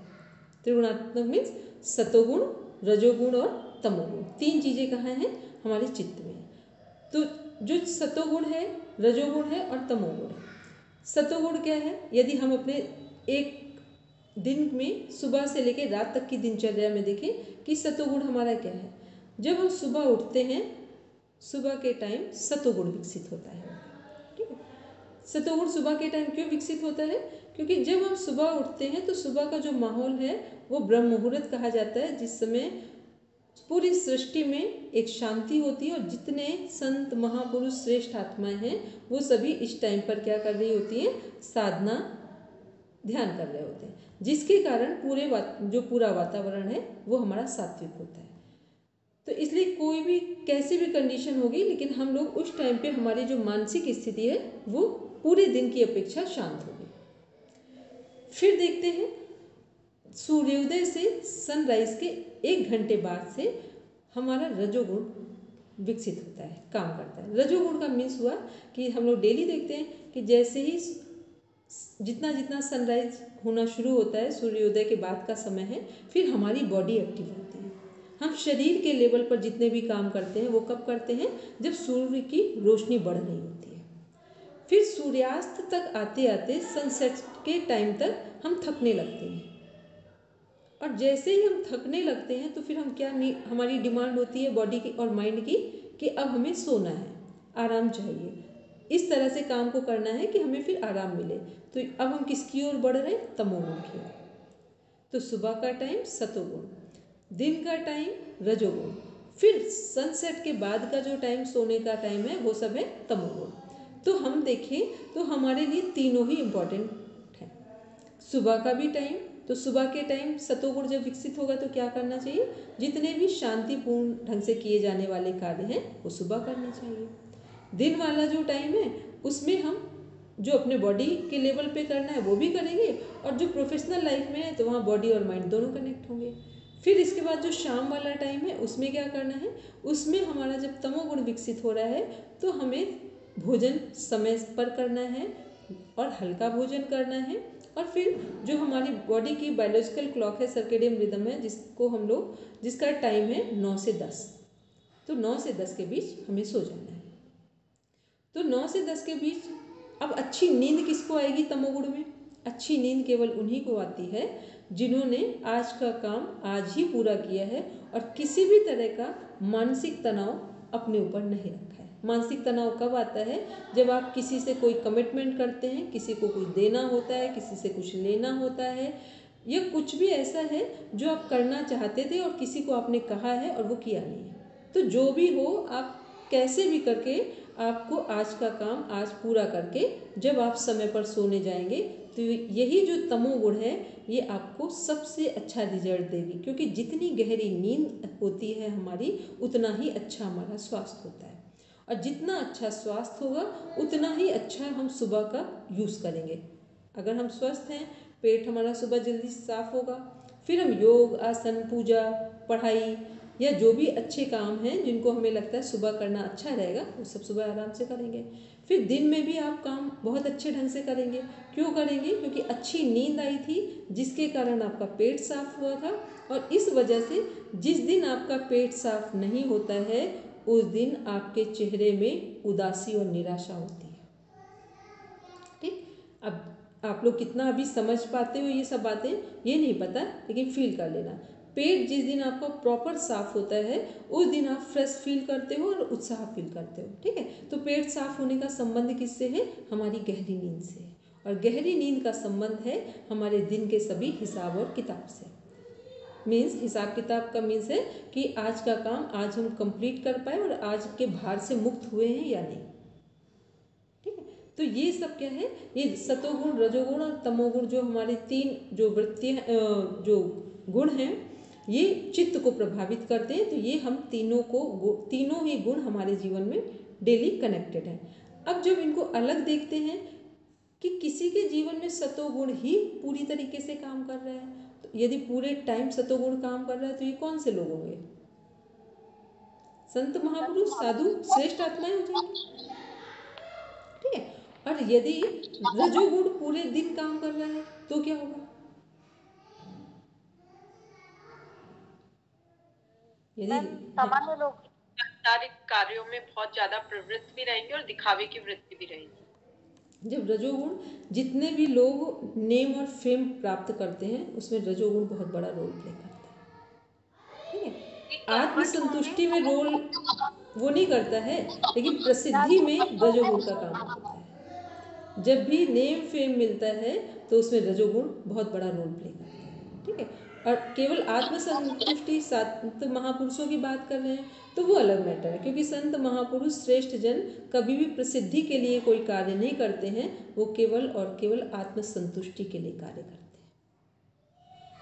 त्रिगुणात्मक मीन्स सतोगुण, रजोगुण और तमोगुण, तीन चीजें कहाँ हैं हमारे चित्त में। तो जो सतोगुण है, रजोगुण है और तमोगुण है। सतोगुण क्या है, यदि हम अपने एक दिन में सुबह से लेकर रात तक की दिनचर्या में देखें कि सतोगुण हमारा क्या है। जब हम सुबह उठते हैं, सुबह के टाइम सतोगुण विकसित होता है, ठीक है। सतोगुण सुबह के टाइम क्यों विकसित होता है, क्योंकि जब हम सुबह उठते हैं तो सुबह का जो माहौल है वो ब्रह्म मुहूर्त कहा जाता है, जिस समय पूरी सृष्टि में एक शांति होती है, और जितने संत महापुरुष श्रेष्ठ आत्माएं हैं वो सभी इस टाइम पर क्या कर रही होती हैं, साधना ध्यान कर रहे होते हैं, जिसके कारण पूरा वातावरण है वो हमारा सात्विक होता है। तो इसलिए कोई भी कैसी भी कंडीशन होगी, लेकिन हम लोग उस टाइम पे हमारी जो मानसिक स्थिति है वो पूरे दिन की अपेक्षा शांत होगी। फिर देखते हैं सूर्योदय से सनराइज के 1 घंटे बाद से हमारा रजोगुण विकसित होता है, काम करता है। रजोगुण का मीन्स हुआ कि हम लोग डेली देखते हैं कि जैसे ही जितना जितना सनराइज होना शुरू होता है, सूर्योदय के बाद का समय है, फिर हमारी बॉडी एक्टिव होती है। हम शरीर के लेवल पर जितने भी काम करते हैं वो कब करते हैं, जब सूर्य की रोशनी बढ़ रही होती है। फिर सूर्यास्त तक आते आते सनसेट के टाइम तक हम थकने लगते हैं, और जैसे ही हम थकने लगते हैं तो फिर हम क्या, हमारी डिमांड होती है बॉडी की और माइंड की कि अब हमें सोना है, आराम चाहिए, इस तरह से काम को करना है कि हमें फिर आराम मिले। तो अब हम किसकी ओर बढ़ रहे हैं, तमोगुण की ओर। तो सुबह का टाइम सतोगुण, दिन का टाइम रजोगुण, फिर सनसेट के बाद का जो टाइम सोने का टाइम है वो सब है तमोगुण। तो हम देखें तो हमारे लिए तीनों ही इम्पोर्टेंट है। सुबह का भी टाइम, तो सुबह के टाइम सतोगुण जब विकसित होगा तो क्या करना चाहिए, जितने भी शांतिपूर्ण ढंग से किए जाने वाले कार्य हैं वो सुबह करने चाहिए। दिन वाला जो टाइम है उसमें हम जो अपने बॉडी के लेवल पे करना है वो भी करेंगे, और जो प्रोफेशनल लाइफ में है तो वहाँ बॉडी और माइंड दोनों कनेक्ट होंगे। फिर इसके बाद जो शाम वाला टाइम है उसमें क्या करना है, उसमें हमारा जब तमोगुण विकसित हो रहा है तो हमें भोजन समय पर करना है और हल्का भोजन करना है। और फिर जो हमारी बॉडी की बायोलॉजिकल क्लॉक है, सर्केडियन रिदम है, जिसका टाइम है 9 से 10, तो 9 से 10 के बीच हमें सो जाना है। तो 9 से 10 के बीच अब अच्छी नींद किसको आएगी तमोगुण में, अच्छी नींद केवल उन्हीं को आती है जिन्होंने आज का काम आज ही पूरा किया है और किसी भी तरह का मानसिक तनाव अपने ऊपर नहीं रखा है। मानसिक तनाव कब आता है? जब आप किसी से कोई कमिटमेंट करते हैं, किसी को कुछ देना होता है, किसी से कुछ लेना होता है, या कुछ भी ऐसा है जो आप करना चाहते थे और किसी को आपने कहा है और वो किया नहीं है। तो जो भी हो, आप कैसे भी करके आपको आज का काम आज पूरा करके जब आप समय पर सोने जाएंगे तो यही जो तमोगुण है ये आपको सबसे अच्छा रिजल्ट देगी, क्योंकि जितनी गहरी नींद होती है हमारी उतना ही अच्छा हमारा स्वास्थ्य होता है, और जितना अच्छा स्वास्थ्य होगा उतना ही अच्छा हम सुबह का यूज़ करेंगे। अगर हम स्वस्थ हैं, पेट हमारा सुबह जल्दी साफ होगा, फिर हम योग, आसन, पूजा, पढ़ाई या जो भी अच्छे काम हैं जिनको हमें लगता है सुबह करना अच्छा रहेगा वो सब सुबह आराम से करेंगे। फिर दिन में भी आप काम बहुत अच्छे ढंग से करेंगे। क्यों करेंगे? क्योंकि अच्छी नींद आई थी जिसके कारण आपका पेट साफ हुआ था, और इस वजह से जिस दिन आपका पेट साफ नहीं होता है उस दिन आपके चेहरे में उदासी और निराशा होती है। ठीक, अब आप लोग कितना अभी समझ पाते हो ये सब बातें ये नहीं पता, लेकिन फील कर लेना। पेट जिस दिन आपका प्रॉपर साफ होता है उस दिन आप फ्रेश फील करते हो और उत्साह फील करते हो। ठीक है, तो पेट साफ होने का संबंध किससे है? हमारी गहरी नींद से, और गहरी नींद का संबंध है हमारे दिन के सभी हिसाब और किताब से। मीन्स हिसाब किताब का मीन्स है कि आज का काम आज हम कंप्लीट कर पाए और आज के भार से मुक्त हुए हैं या नहीं। ठीक है, तो ये सब क्या है? ये सतोगुण, रजोगुण और तमोगुण जो हमारे तीन जो वृत्तियाँ जो गुण हैं ये चित्त को प्रभावित करते हैं। तो ये हम तीनों ही गुण हमारे जीवन में डेली कनेक्टेड हैं। अब जब इनको अलग देखते हैं कि किसी के जीवन में सतोगुण ही पूरी तरीके से काम कर रहा है, तो यदि पूरे टाइम सतोगुण काम कर रहा है तो ये कौन से लोग होंगे? संत, महापुरुष, साधु, श्रेष्ठ आत्माएं हो जाएंगी। ठीक है, और यदि रजोगुण पूरे दिन काम कर रहा है तो क्या होगा? यदि सामान्य लोग सांसारिक कार्यों में बहुत ज्यादा प्रवृत्त भी रहेंगे और दिखावे की वृत्ति भी रहेगी। जब रजोगुण, जितने भी लोग नेम और फेम प्राप्त करते हैं उसमें रजोगुण बहुत बड़ा रोल प्ले करता है। ठीक है, आत्मसंतुष्टि में रोल वो नहीं करता है, लेकिन प्रसिद्धि में रजोगुण का काम होता है। जब भी नेम फेम मिलता है तो उसमें रजोगुण बहुत बड़ा रोल प्ले करता है। ठीक है, और केवल आत्मसंतुष्टि संत महापुरुषों की बात कर रहे हैं तो वो अलग मैटर है, क्योंकि संत महापुरुष श्रेष्ठ जन कभी भी प्रसिद्धि के लिए कोई कार्य नहीं करते हैं, वो केवल और केवल आत्मसंतुष्टि के लिए कार्य करते हैं।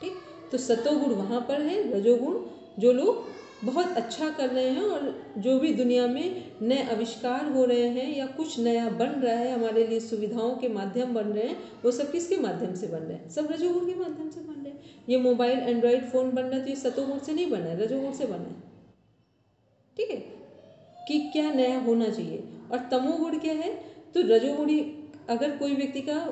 ठीक, तो सतोगुण वहाँ पर है, रजोगुण जो लोग बहुत अच्छा कर रहे हैं और जो भी दुनिया में नए आविष्कार हो रहे हैं या कुछ नया बन रहा है, हमारे लिए सुविधाओं के माध्यम बन रहे हैं, वो सब किसके माध्यम से बन रहे हैं? सब रजोगुण के माध्यम से बन रहे हैं। ये मोबाइल, एंड्रॉयड फ़ोन बन रहा है तो ये सतोगुण से नहीं बना है, रजोगुण से बना है। ठीक है, कि क्या नया होना चाहिए। और तमोगुण क्या है? तो रजोगुणी, अगर कोई व्यक्ति का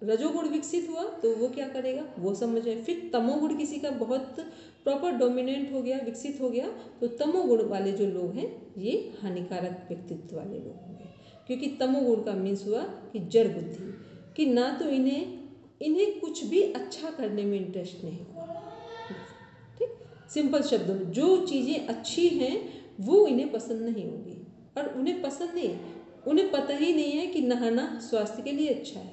रजोगुण विकसित हुआ तो वो क्या करेगा वो समझे। फिर तमोगुण किसी का बहुत प्रॉपर डोमिनेंट हो गया, विकसित हो गया, तो तमोगुण वाले जो लोग हैं ये हानिकारक व्यक्तित्व वाले लोग होंगे, क्योंकि तमोगुण का मीन्स हुआ कि जड़ बुद्धि, कि ना तो इन्हें कुछ भी अच्छा करने में इंटरेस्ट नहीं हुआ। ठीक, सिंपल शब्दों में जो चीज़ें अच्छी हैं वो इन्हें पसंद नहीं होगी, और उन्हें पसंद नहीं, उन्हें पता ही नहीं है कि नहाना स्वास्थ्य के लिए अच्छा है।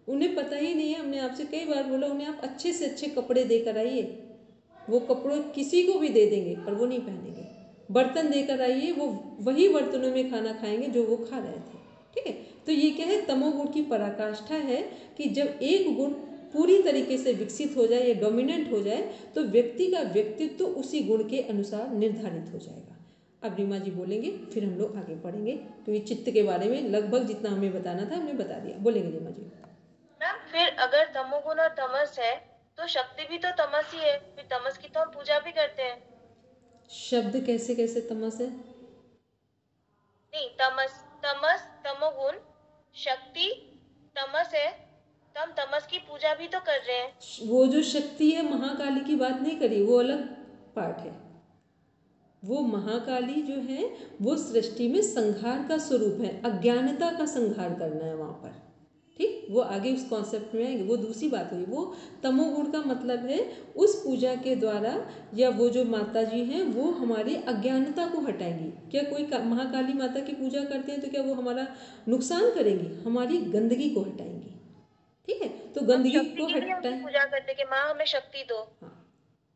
उन्हें पता ही नहीं है, हमने आपसे कई बार बोला, उन्हें आप अच्छे से अच्छे कपड़े देकर आइए, वो कपड़ों किसी को भी दे देंगे पर वो नहीं पहनेंगे। बर्तन देकर आइए, वो वही बर्तनों में खाना खाएंगे जो वो खा रहे थे। ठीक है, तो ये क्या है? तमोगुण की पराकाष्ठा है कि जब एक गुण पूरी तरीके से विकसित हो जाए या डोमिनेंट हो जाए तो व्यक्ति का व्यक्तित्व उसी गुण के अनुसार निर्धारित हो जाएगा। अब रीमा जी बोलेंगे, फिर हम लोग आगे पढ़ेंगे, क्योंकि चित्त के बारे में लगभग जितना हमें बताना था हमने बता दिया। बोलेंगे रीमा जी। मैम, फिर अगर तमोगुण और तमस है तो शक्ति भी तो तमस ही है, फिर तमस की तो हम पूजा भी करते हैं। शब्द कैसे कैसे तमस है? नहीं, तमस तमोगुण, शक्ति तमस है, तो हम तमस की पूजा भी तो कर रहे हैं। वो जो शक्ति है महाकाली की बात नहीं करी, वो अलग पार्ट है। वो महाकाली जो है वो सृष्टि में संहार का स्वरूप है, अज्ञानता का संहार करना है वहाँ पर। ठीक, वो आगे उस कॉन्सेप्ट में आएंगे, वो दूसरी बात होगी। वो तमोगुण का मतलब है उस पूजा के द्वारा, या वो जो माता जी हैं वो हमारी अज्ञानता को हटाएंगी। क्या कोई महाकाली माता की पूजा करते हैं तो क्या वो हमारा नुकसान करेंगी? हमारी गंदगी को हटाएंगी। ठीक है, तो गंदगी को हटाएं, पूजा करते कि माँ हमें शक्ति दो। हाँ,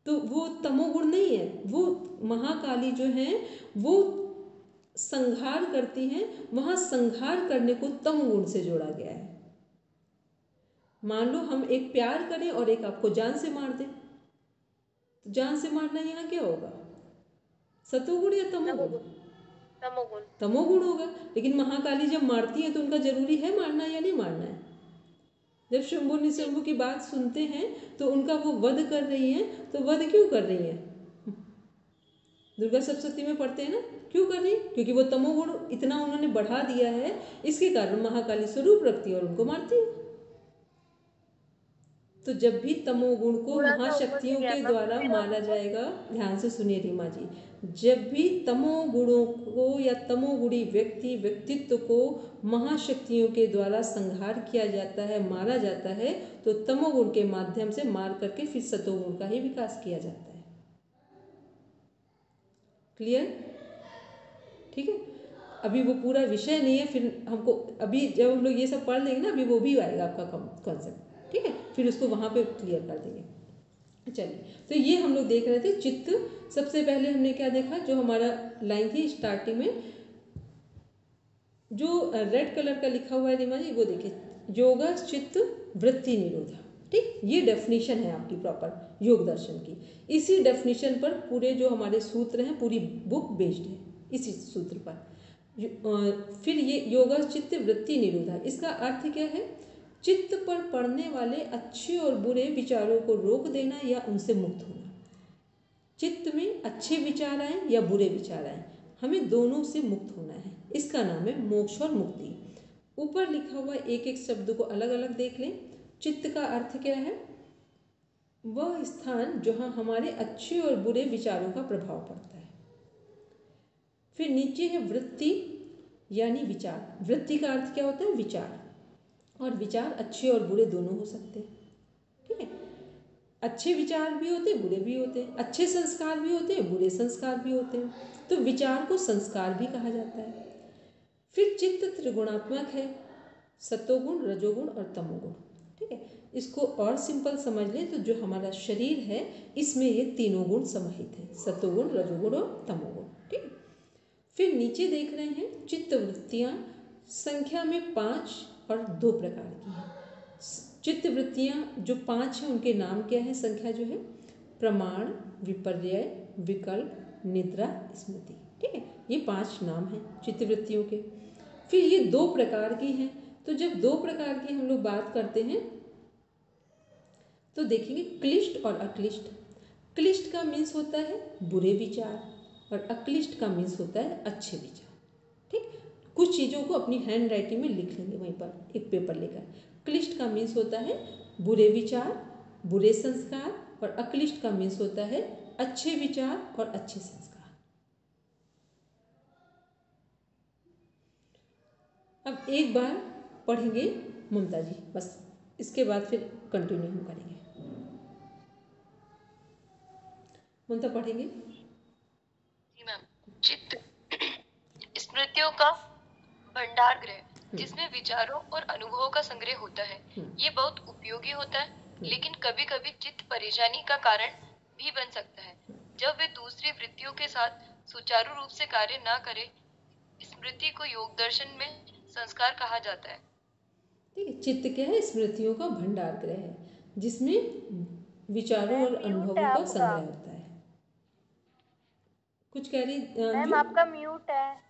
तो वो तमोगुण नहीं है। वो महाकाली जो है वो संहार करती हैं, वहां संहार करने को तमोगुण से जोड़ा गया है। मान लो हम एक प्यार करें और एक आपको जान से मार दे, तो जान से मारना यहाँ क्या होगा? सतोगुण या तमोगुण? तमोगुण। तमोगुण होगा। लेकिन महाकाली जब मारती है तो उनका जरूरी है मारना या नहीं मारना है? जब शंभु निशंभु की बात सुनते हैं तो उनका वो वध कर रही हैं, तो वध क्यों कर रही हैं? दुर्गा सप्तशती में पढ़ते हैं ना, क्यों कर रही है? क्योंकि वो तमोगुण इतना उन्होंने बढ़ा दिया है, इसके कारण महाकाली स्वरूप रखती है और उनको मारती है। तो जब भी तमोगुण को महाशक्तियों के द्वारा मारा जाएगा, ध्यान से सुनिए रीमा जी, जब भी तमोगुणों को या तमोगुणी व्यक्तित्व को महाशक्तियों के द्वारा संहार किया जाता है, मारा जाता है, तो तमोगुण के माध्यम से मार करके फिर सतोगुण का ही विकास किया जाता है। क्लियर? ठीक है, अभी वो पूरा विषय नहीं है, फिर हमको अभी जब हम लोग ये सब पढ़ लेंगे ना, अभी वो भी आएगा आपका कॉन्सेप्ट। ठीक है, फिर उसको वहाँ पे क्लियर कर देंगे। चलिए, तो ये हम लोग देख रहे थे चित्त। सबसे पहले हमने क्या देखा, जो हमारा लाइन थी स्टार्टिंग में, जो रेड कलर का लिखा हुआ है रीमा जी, वो देखिए, योगा चित्त वृत्ति निरोधा। ठीक, ये डेफिनेशन है आपकी प्रॉपर योग दर्शन की। इसी डेफिनेशन पर पूरे जो हमारे सूत्र हैं, पूरी बुक बेस्ड है इसी सूत्र पर। फिर ये योगा चित्त वृत्ति निरोधा, इसका अर्थ क्या है? चित्त पर पड़ने वाले अच्छे और बुरे विचारों को रोक देना या उनसे मुक्त होना। चित्त में अच्छे विचार आए या बुरे विचार आए, हमें दोनों से मुक्त होना है। इसका नाम है मोक्ष और मुक्ति। ऊपर लिखा हुआ एक एक शब्द को अलग अलग देख लें। चित्त का अर्थ क्या है? वह स्थान जहाँ हमारे अच्छे और बुरे विचारों का प्रभाव पड़ता है। फिर नीचे है वृत्ति यानी विचार। वृत्ति का अर्थ क्या होता है? विचार। और विचार अच्छे और बुरे दोनों हो सकते हैं। ठीक है, अच्छे विचार भी होते हैं, बुरे भी होते हैं। अच्छे संस्कार भी होते हैं, बुरे संस्कार भी होते हैं। तो विचार को संस्कार भी कहा जाता है। फिर चित्त त्रिगुणात्मक है, सतोगुण, रजोगुण और तमोगुण। ठीक है, इसको और सिंपल समझ लें तो जो हमारा शरीर है इसमें ये तीनों गुण समाहित हैं, सतोगुण, रजोगुण और तमोगुण। ठीक है, फिर नीचे देख रहे हैं चित्त वृत्तियाँ, संख्या में 5 और 2 प्रकार की हैं। चित्त वृत्तियाँ जो 5 हैं उनके नाम क्या है? संख्या जो है प्रमाण, विपर्यय, विकल्प, निद्रा, स्मृति। ठीक है, ये 5 नाम हैं चित्त वृत्तियों के। फिर ये 2 प्रकार की हैं। तो जब 2 प्रकार की हम लोग बात करते हैं तो देखेंगे क्लिष्ट और अक्लिष्ट। क्लिष्ट का मीन्स होता है बुरे विचार और अक्लिष्ट का मीन्स होता है अच्छे विचार। ठीक, कुछ चीज़ों को अपनी हैंड राइटिंग में लिख लेंगे वहीं पर एक पेपर लेकर। क्लिष्ट का मीन्स होता है बुरे विचार, बुरे संस्कार, और अक्लिष्ट का मीन्स होता है अच्छे विचार और अच्छे संस्कार। अब एक बार पढ़ेंगे ममता जी, बस इसके बाद फिर कंटिन्यू हम करेंगे। ममता पढ़ेंगे। जी मैम। चित्त स्मृतियों का भंडार गृह जिसमें विचारों और अनुभवों का संग्रह होता है। ये बहुत उपयोगी होता है, लेकिन कभी कभी चित्त परेशानी का कारण भी बन सकता है जब वे दूसरी वृत्तियों के साथ सुचारू रूप से कार्य न करे। स्मृति को योग दर्शन में संस्कार कहा जाता है। ठीक है, चित्त क्या है? स्मृतियों का भंडार गृह है जिसमें विचारों और अनुभवों का संग्रह होता है। कुछ कह रही मैम? आपका म्यूट है।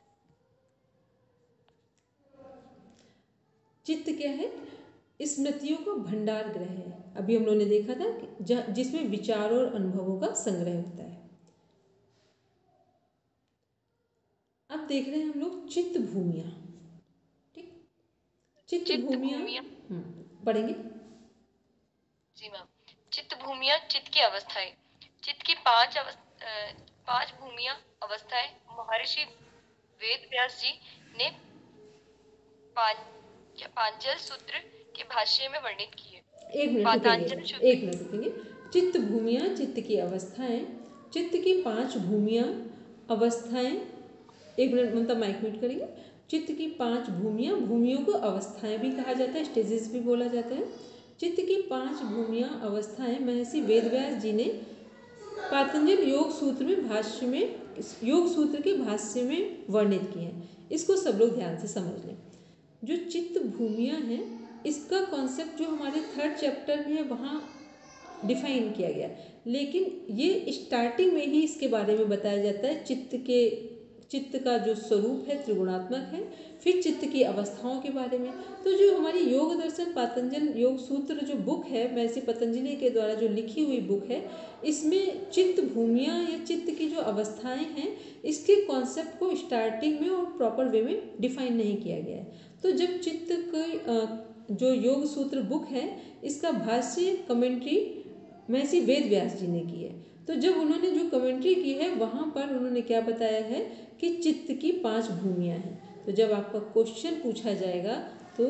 चित्त क्या है? स्मृतियों का भंडार गृह है। अभी हम लोगों ने देखा था कि जिसमें विचारों और अनुभवों का संग्रह होता है। अब देख रहे हैं हम लोग चित्त भूमियां। ठीक, चित्त भूमियां पढ़ेंगे। जी मैम। चित्त भूमियां, चित्त की अवस्थाएं। चित्त की 5 भूमियां अवस्थाएं महर्षि वेद व्यास जी ने पांचल सूत्र के भाष्य में वर्णित की है। एक मिनट पातांजल रुकेंगे, एक मिनट रुकेंगे। चित्त भूमियाँ, चित्त की अवस्थाएं, चित्त की 5 भूमियाँ अवस्थाएं। एक मिनट ममता माइक म्यूट करेंगे। चित्त की 5 भूमियाँ, भूमियों को अवस्थाएं भी कहा जाता है, स्टेजेस भी बोला जाता है। चित्त की 5 भूमियाँ अवस्थाएं महर्षि वेदव्यास जी ने पातंजल योग सूत्र में भाष्य में, योग सूत्र के भाष्य में वर्णित किए हैं। इसको सब लोग ध्यान से समझ लें। जो चित्त भूमियाँ हैं, इसका कॉन्सेप्ट जो हमारे 3rd चैप्टर में है वहाँ डिफाइन किया गया, लेकिन ये स्टार्टिंग में ही इसके बारे में बताया जाता है। चित्त का जो स्वरूप है त्रिगुणात्मक है, फिर चित्त की अवस्थाओं के बारे में। तो जो हमारी योग दर्शन पातंजल योग सूत्र जो बुक है, महर्षि पतंजलि के द्वारा जो लिखी हुई बुक है, इसमें चित्त भूमियाँ या चित्त की जो अवस्थाएं हैं, इसके कॉन्सेप्ट को स्टार्टिंग में और प्रॉपर वे में डिफाइन नहीं किया गया है। तो जब चित्त की जो योग सूत्र बुक है, इसका भाष्य कमेंट्री महर्षि वेदव्यास जी ने की है। तो जब उन्होंने जो कमेंट्री की है, वहाँ पर उन्होंने क्या बताया है कि चित्त की 5 भूमियाँ हैं। तो जब आपका क्वेश्चन पूछा जाएगा तो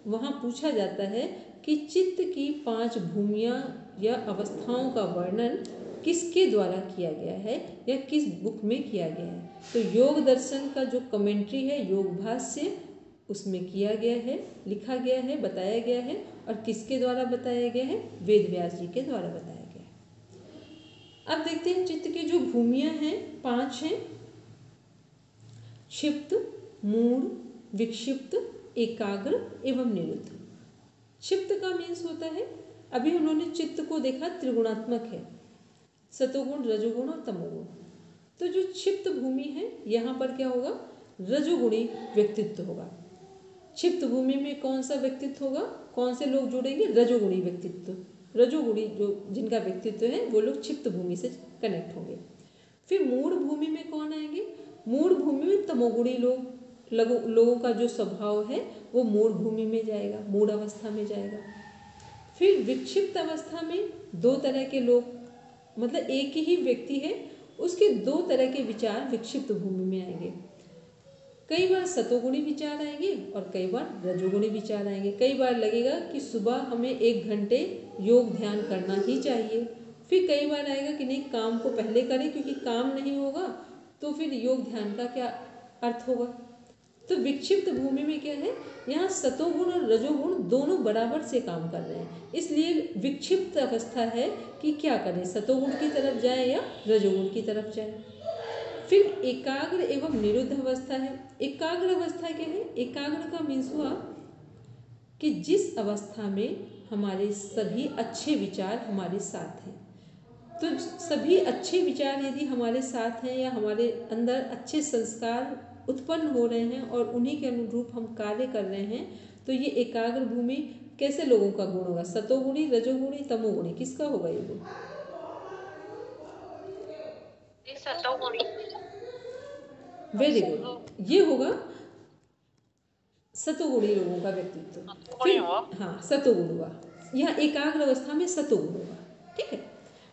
वहाँ पूछा जाता है कि चित्त की 5 भूमियाँ या अवस्थाओं का वर्णन किसके द्वारा किया गया है या किस बुक में किया गया है। तो योग दर्शन का जो कमेंट्री है, योग भाष्य, उसमें किया गया है, लिखा गया है, बताया गया है। और किसके द्वारा बताया गया है? वेदव्यास जी के द्वारा बताया गया है। अब देखते हैं चित्त की जो भूमियाँ हैं, 5 हैं। क्षिप्त, मूढ़, विक्षिप्त, एकाग्र एवं निरुद्ध। क्षिप्त का मीन्स होता है, अभी उन्होंने चित्त को देखा त्रिगुणात्मक है, सतोगुण, रजोगुण और तमोगुण। तो जो क्षिप्त भूमि है, यहाँ पर क्या होगा? रजोगुणी व्यक्तित्व होगा। क्षिप्त भूमि में कौन सा व्यक्तित्व होगा? कौन से लोग जुड़ेंगे? रजोगुणी व्यक्तित्व। रजोगुणी जो जिनका व्यक्तित्व है, वो लोग क्षिप्त भूमि से कनेक्ट होंगे। फिर मूढ़ भूमि में कौन आएंगे? मूढ़ भूमि में तमोगुणी लोगों का जो स्वभाव है वो मूढ़ भूमि में जाएगा, मूढ़ अवस्था में जाएगा। फिर विक्षिप्त अवस्था में 2 तरह के लोग, मतलब एक ही व्यक्ति है, उसके 2 तरह के विचार विक्षिप्त भूमि में आएंगे। कई बार सतोगुणी विचार आएंगे और कई बार रजोगुणी विचार आएंगे। कई बार लगेगा कि सुबह हमें 1 घंटे योग ध्यान करना ही चाहिए। फिर कई बार आएगा कि नहीं, काम को पहले करें, क्योंकि काम नहीं होगा तो फिर योग ध्यान का क्या अर्थ होगा। तो विक्षिप्त भूमि में क्या है? यहाँ सतोगुण और रजोगुण दोनों बराबर से काम कर रहे हैं, इसलिए विक्षिप्त अवस्था है कि क्या करें, सतोगुण की तरफ जाए या रजोगुण की तरफ जाए। फिर एकाग्र एवं निरुद्ध अवस्था है। एकाग्र अवस्था क्या है? एकाग्र का मीन्स हुआ कि जिस अवस्था में हमारे सभी अच्छे विचार हमारे साथ हैं। तो सभी अच्छे विचार यदि हमारे साथ हैं या हमारे अंदर अच्छे संस्कार उत्पन्न हो रहे हैं और उन्हीं के अनुरूप हम कार्य कर रहे हैं, तो ये एकाग्र भूमि कैसे लोगों का गुण होगा? सतोगुणी, रजोगुणी, तमोगुणी, किसका होगा ये गुण? वेरी गुड, ये होगा सतोगुणी लोगों का व्यक्तित्व। फिर हाँ, सतोगुण हुआ। यहाँ एकाग्र अवस्था में सतोगुण होगा, ठीक है।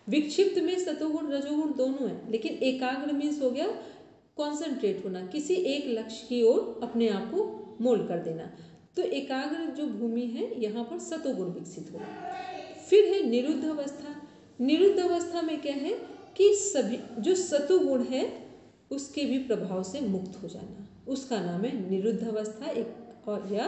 विक्षिप्त में सतोगुण रजोगुण दोनों है, लेकिन एकाग्र मीन्स हो गया कॉन्सेंट्रेट होना, किसी एक लक्ष्य की ओर अपने आप को मोल्ड कर देना। तो एकाग्र जो भूमि है, यहाँ पर सतोगुण विकसित होगा। फिर है निरुद्ध अवस्था। निरुद्ध अवस्था में क्या है कि सभी जो सतोगुण है उसके भी प्रभाव से मुक्त हो जाना, उसका नाम है निरुद्ध अवस्था। एक और या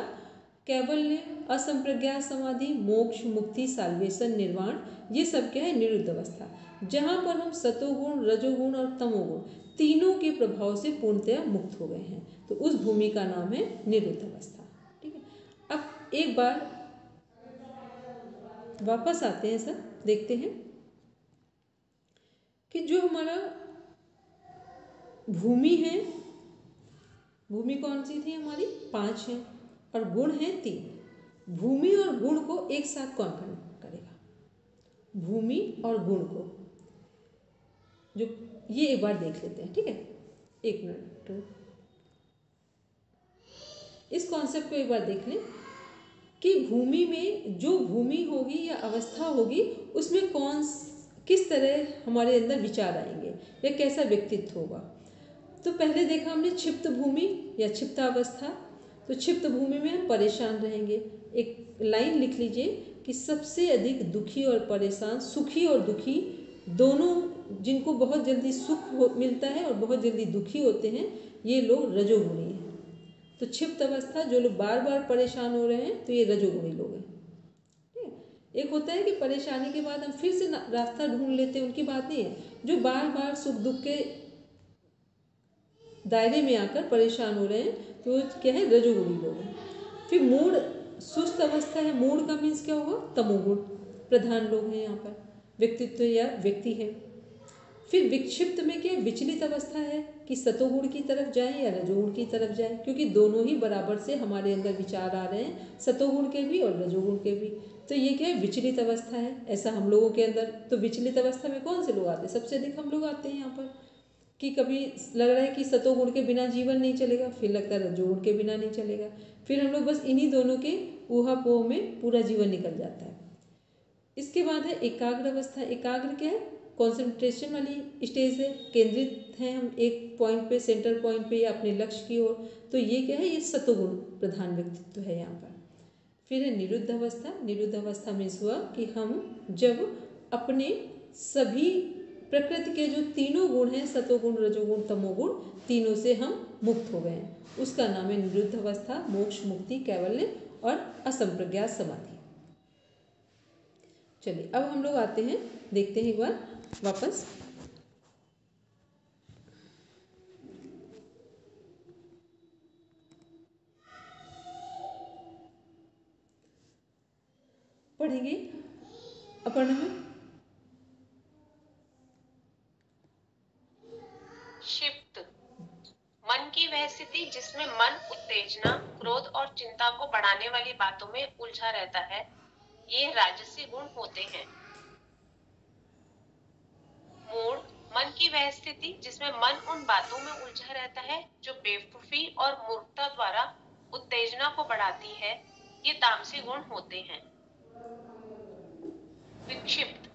कैवल्य, असंप्रज्ञात समाधि, मोक्ष, मुक्ति, साल्वेशन, निर्वाण, ये सब क्या है? निरुद्ध अवस्था, जहाँ पर हम सतोगुण, रजोगुण और तमोगुण तीनों के प्रभाव से पूर्णतया मुक्त हो गए हैं। तो उस भूमि का नाम है निरुद्ध अवस्था, ठीक है। अब एक बार वापस आते हैं सर, देखते हैं कि जो हमारा भूमि है, भूमि कौन सी थी हमारी? 5 है और गुण है 3। भूमि और गुण को एक साथ कौन करेगा? भूमि और गुण को जो ये एक बार देख लेते हैं, ठीक है। 1 मिनट, इस कॉन्सेप्ट को एक बार देख लें कि भूमि में जो भूमि होगी या अवस्था होगी, उसमें किस तरह हमारे अंदर विचार आएंगे या कैसा व्यक्तित्व होगा। तो पहले देखा हमने क्षिप्त भूमि या क्षिप्तावस्था। तो क्षिप्त भूमि में हम परेशान रहेंगे, एक लाइन लिख लीजिए कि सबसे अधिक दुखी और परेशान, सुखी और दुखी दोनों, जिनको बहुत जल्दी मिलता है और बहुत जल्दी दुखी होते हैं, ये लोग रजोगुणी हैं। तो क्षिप्त अवस्था, जो लोग बार बार परेशान हो रहे हैं, तो ये रजोगुणी लोग हैं। ठीक है। एक होता है कि परेशानी के बाद हम फिर से रास्ता ढूंढ लेते हैं, उनकी बात नहीं है। जो बार बार सुख दुख के दायरे में आकर परेशान हो रहे हैं, तो क्या है, रजोगुणी लोग हैं। फिर मूड सुस्त अवस्था है। मूड का मीन्स क्या होगा, तमोगुण प्रधान लोग हैं यहाँ पर, व्यक्तित्व या व्यक्ति है। फिर विक्षिप्त में क्या, विचलित अवस्था है कि सतोगुण की तरफ जाएं या रजोगुण की तरफ जाएं, क्योंकि दोनों ही बराबर से हमारे अंदर विचार आ रहे हैं, सतोगुण के भी और रजोगुण के भी। तो ये क्या है, विचलित अवस्था है। ऐसा हम लोगों के अंदर, तो विचलित अवस्था में कौन से लोग आते हैं, सबसे अधिक हम लोग आते हैं यहाँ पर, कि कभी लग रहा है कि सतोगुण के बिना जीवन नहीं चलेगा, फिर लगता है रजोगुण के बिना नहीं चलेगा, फिर हम लोग बस इन्हीं दोनों के ऊहापोह में पूरा जीवन निकल जाता है। इसके बाद है एकाग्र अवस्था। एकाग्र क्या है, कंसंट्रेशन वाली स्टेज है, केंद्रित हैं हम एक पॉइंट पे, सेंटर पॉइंट पे या अपने लक्ष्य की ओर। तो ये क्या है, ये सतोगुण प्रधान व्यक्तित्व है यहाँ पर। फिर है निरुद्ध अवस्था। निरुद्ध अवस्था में हुआ कि हम जब अपने सभी प्रकृति के जो तीनों गुण हैं, सतोगुण रजोगुण तमोगुण, तीनों से हम मुक्त हो गए हैं, उसका नाम है निरुद्ध अवस्था, मोक्ष, मुक्ति, कैवल्य और असंप्रज्ञात समाधि। चलिए अब हम लोग आते हैं, देखते हैं एक बार वापस। पढ़ेंगे अपर्णा में। क्षिप्त, मन की वह स्थिति जिसमें मन उत्तेजना, क्रोध और चिंता को बढ़ाने वाली बातों में उलझा रहता है, ये राजसी गुण होते हैं। मूढ़, मन की वह स्थिति जिसमें मन उन बातों में उलझा रहता है जो बेवकूफी और मूर्खता द्वारा उत्तेजना को बढ़ाती है, ये तामसी गुण होते हैं। विक्षिप्त,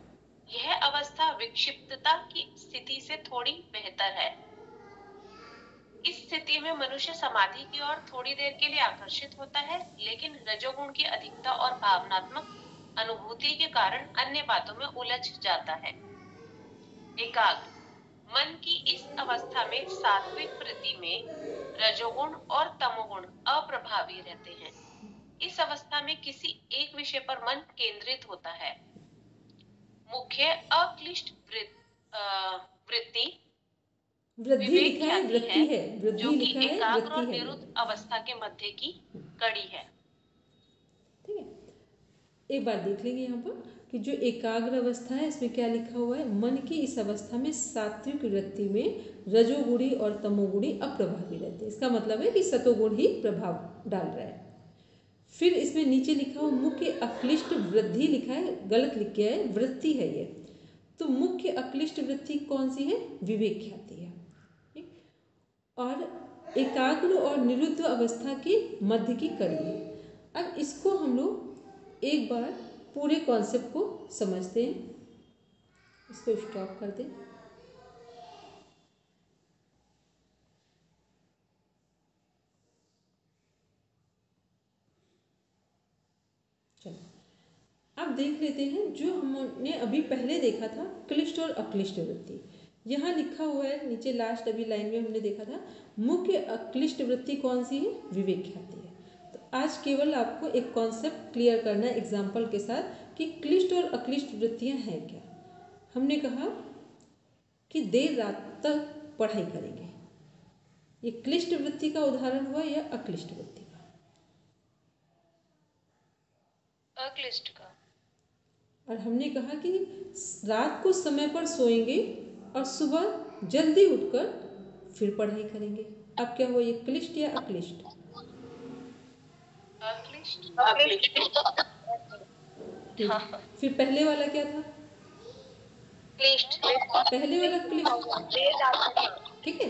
यह अवस्था विक्षिप्तता की स्थिति से थोड़ी बेहतर है। इस स्थिति में मनुष्य समाधि की ओर थोड़ी देर के लिए आकर्षित होता है, लेकिन रजोगुण की अधिकता और भावनात्मक अनुभूति के कारण अन्य बातों में उलझ जाता है। एकाग्र, मन की इस अवस्था में सात्विक वृत्ति में रजोगुण और तमोगुण अप्रभावी रहते हैं। इस अवस्था में किसी एक विषय पर मन केंद्रित होता है। मुख्य अक्लिष्ट वृत्ति वृद्धि लिखा है, वृत्ति है, जो वृद्धि कि लिखा है, एकाग्र और वृत्ति है। निरुद्ध अवस्था के मध्य की कड़ी है। ठीक है, एक बार देख लेंगे यहाँ पर कि जो एकाग्र अवस्था है, इसमें क्या लिखा हुआ है, मन की इस अवस्था में सात्विक वृत्ति में रजोगुणी और तमोगुणी अप्रभावी रहते हैं। इसका मतलब है कि सतोगुण ही प्रभाव डाल रहा है। फिर इसमें नीचे लिखा हुआ मुख्य अक्लिष्ट वृद्धि लिखा है, गलत लिख गया है, वृत्ति है ये। तो मुख्य अक्लिष्ट वृत्ति कौन सी है, विवेक ख्याति है। और एकाग्र और निरुद्ध अवस्था के मध्य की कड़ी है। अब इसको हम लोग एक बार पूरे कॉन्सेप्ट को समझते हैं। इसको स्टॉप कर दें। चलो अब देख लेते हैं जो हमने अभी पहले देखा था, क्लिष्ट और अक्लिष्ट वृत्ति। यहाँ लिखा हुआ है नीचे लास्ट अभी लाइन में हमने देखा था, मुख्य अक्लिष्ट वृत्ति कौन सी है, विवेक ख्याति है। तो आज केवल आपको एक कॉन्सेप्ट क्लियर करना है एग्जाम्पल के साथ कि क्लिष्ट और अक्लिष्ट वृत्तियाँ हैं क्या। हमने कहा कि देर रात तक पढ़ाई करेंगे, ये क्लिष्ट वृत्ति का उदाहरण हुआ या अक्लिष्ट वृत्ति का? अक्लिष्ट का। और हमने कहा कि रात को समय पर सोएंगे और सुबह जल्दी उठकर फिर पढ़ाई करेंगे। अब क्या हुआ, ये क्लिष्ट या अक्लिष्ट? फिर पहले वाला क्या था, क्लिष्ट। पहले वाला क्लिष्ट। ठीक है,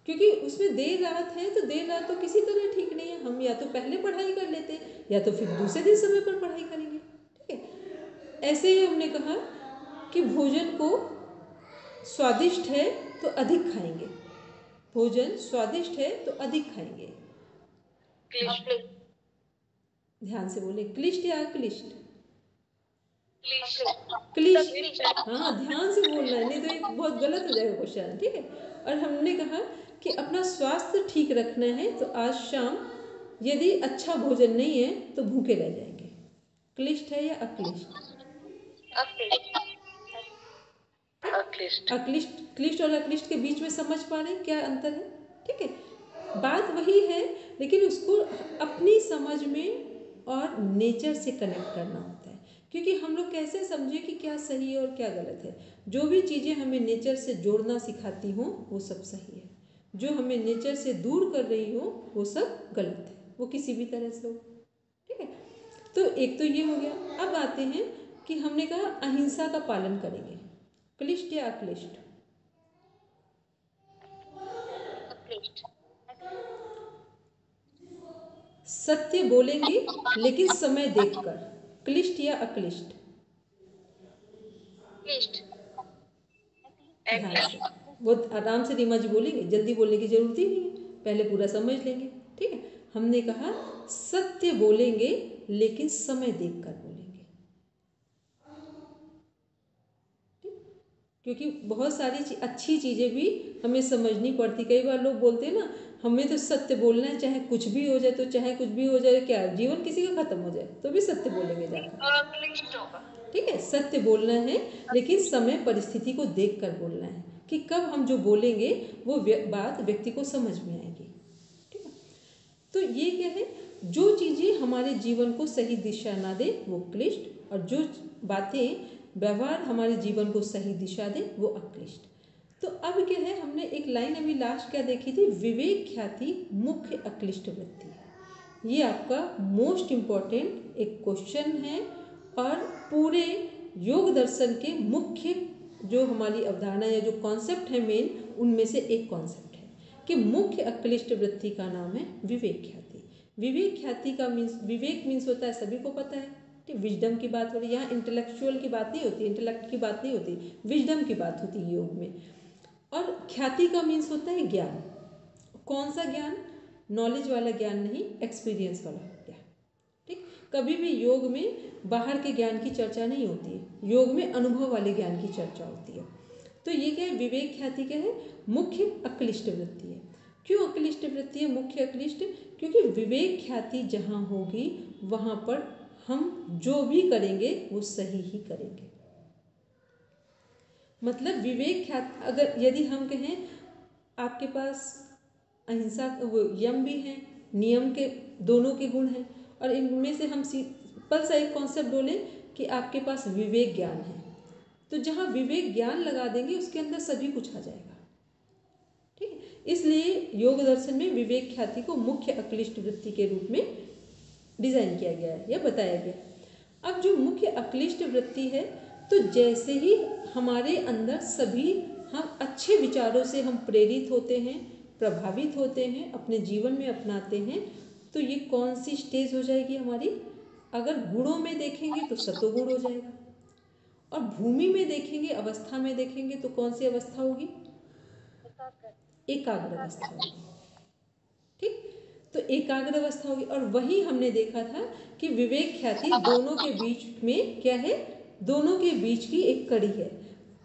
क्योंकि उसमें देर रात है, तो देर रात तो किसी तरह ठीक नहीं है। हम या तो पहले पढ़ाई कर लेते हैं या तो फिर दूसरे दिन समय पर पढ़ाई करेंगे। ठीक है, ऐसे ही हमने कहा कि भोजन को स्वादिष्ट है तो अधिक खाएंगे, भोजन स्वादिष्ट है तो अधिक खाएंगे। ध्यान से बोले, क्लिष्ट या अक्लिष्ट? क्लिष्ट। क्लिष्ट। हाँ, ध्यान से बोलना है, नहीं तो ये बहुत गलत हो जाएगा क्वेश्चन, ठीक है। और हमने कहा कि अपना स्वास्थ्य ठीक रखना है, तो आज शाम यदि अच्छा भोजन नहीं है तो भूखे रह जाएंगे। क्लिष्ट है या अक्लिष्ट? अक्लिष्ट। अक्लिष्ट, क्लिष्ट और अक्लिष्ट के बीच में समझ पा रहे हैं क्या अंतर है? ठीक है, बात वही है, लेकिन उसको अपनी समझ में और नेचर से कनेक्ट करना होता है। क्योंकि हम लोग कैसे समझे कि क्या सही है और क्या गलत है? जो भी चीज़ें हमें नेचर से जोड़ना सिखाती हों वो सब सही है, जो हमें नेचर से दूर कर रही हो वो सब गलत है, वो किसी भी तरह से हो, ठीक है। तो एक तो ये हो गया। अब आते हैं कि हमने कहा अहिंसा का पालन करेंगे, क्लिष्ट या अक्लिष्ट? सत्य बोलेंगे लेकिन समय देखकर, क्लिष्ट या अक्लिष्ट? ध्यान से, बहुत आराम से रीमा जी बोलेंगे, जल्दी बोलने की जरूरत ही नहीं है, पहले पूरा समझ लेंगे, ठीक है। हमने कहा सत्य बोलेंगे लेकिन समय देखकर बोलेंगे, ठीक? क्योंकि बहुत सारी अच्छी चीज़ें भी हमें समझनी पड़ती। कई बार लोग बोलते हैं ना, हमें तो सत्य बोलना है, चाहे कुछ भी हो जाए, तो चाहे कुछ भी हो जाए, क्या जीवन किसी का खत्म हो जाए तो भी सत्य बोलेंगे जाकर, ठीक है। सत्य बोलना है लेकिन समय परिस्थिति को देखकर बोलना है कि कब हम जो बोलेंगे वो बात व्यक्ति को समझ में आएगी, ठीक है। तो ये क्या है, जो चीज़ें हमारे जीवन को सही दिशा ना दे वो क्लिष्ट, और जो बातें व्यवहार हमारे जीवन को सही दिशा दे वो अक्लिष्ट। तो अब क्या है, हमने एक लाइन अभी लास्ट क्या देखी थी, विवेक ख्याति मुख्य अक्लिष्ट वृत्ति। ये आपका मोस्ट इम्पॉर्टेंट एक क्वेश्चन है, और पूरे योग दर्शन के मुख्य जो हमारी अवधारणा या जो कॉन्सेप्ट है मेन, उनमें से एक कॉन्सेप्ट है कि मुख्य अक्लिष्ट वृत्ति का नाम है विवेक ख्याति। विवेक ख्याति का मीन्स, विवेक मीन्स होता है, सभी को पता है, ठीक, विजडम की बात हो रही है यहाँ, इंटेलेक्चुअल की बात नहीं होती, इंटेलेक्ट की बात नहीं होती, विजडम की बात होती है योग में। और ख्याति का मीन्स होता है ज्ञान। कौन सा ज्ञान? नॉलेज वाला ज्ञान नहीं, एक्सपीरियंस वाला ज्ञान, ठीक। कभी भी योग में बाहर के ज्ञान की चर्चा नहीं होती है, योग में अनुभव वाले ज्ञान की चर्चा होती है। तो ये क्या है, विवेक ख्याति क्या है, मुख्य अक्लिष्ट वृत्ति है। क्यों अक्लिष्ट वृत्ति है, मुख्य अक्लिष्ट? क्योंकि विवेक ख्याति जहाँ होगी वहाँ पर हम जो भी करेंगे वो सही ही करेंगे। मतलब विवेक ख्याति, अगर यदि हम कहें आपके पास अहिंसा वो यम भी है, नियम के दोनों के गुण हैं, और इनमें से हम सिंपल सा एक कॉन्सेप्ट बोलें कि आपके पास विवेक ज्ञान है, तो जहाँ विवेक ज्ञान लगा देंगे उसके अंदर सभी कुछ आ जाएगा, ठीक है। इसलिए योग दर्शन में विवेक ख्याति को मुख्य अक्लिष्ट वृत्ति के रूप में डिजाइन किया गया है या बताया गया। अब जो मुख्य अक्लिष्ट वृत्ति है, तो जैसे ही हमारे अंदर सभी हम अच्छे विचारों से हम प्रेरित होते हैं, प्रभावित होते हैं, अपने जीवन में अपनाते हैं, तो ये कौन सी स्टेज हो जाएगी हमारी? अगर गुणों में देखेंगे तो सतोगुण हो जाएगा, और भूमि में देखेंगे, अवस्था में देखेंगे तो कौन सी अवस्था होगी? एकाग्र अवस्था होगी, ठीक। तो एकाग्र अवस्था होगी, और वही हमने देखा था कि विवेक ख्याति दोनों के बीच में क्या है, दोनों के बीच की एक कड़ी है।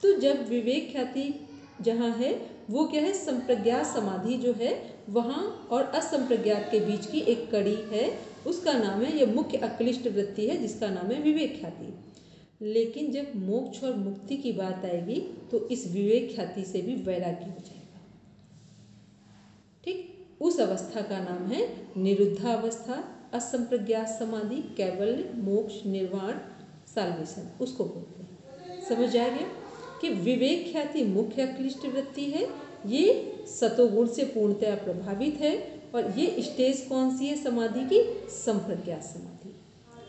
तो जब विवेक ख्याति जहाँ है वो क्या है, संप्रज्ञात समाधि जो है वहाँ और असंप्रज्ञात के बीच की एक कड़ी है, उसका नाम है, यह मुख्य अक्लिष्ट वृत्ति है जिसका नाम है विवेक ख्याति। लेकिन जब मोक्ष और मुक्ति की बात आएगी तो इस विवेक ख्याति से भी वैराग्य हो जाएगा, ठीक। उस अवस्था का नाम है निरुद्धावस्था, असंप्रज्ञात समाधि, कैवल्य, मोक्ष, निर्वाण, साल्वेशन, उसको बोलते हैं। समझ आ गया कि विवेक ख्याति मुख्य अक्लिष्ट वृत्ति है, ये सतोगुण से पूर्णतया प्रभावित है, और ये स्टेज कौन सी है समाधि की? संप्रज्ञात समाधि,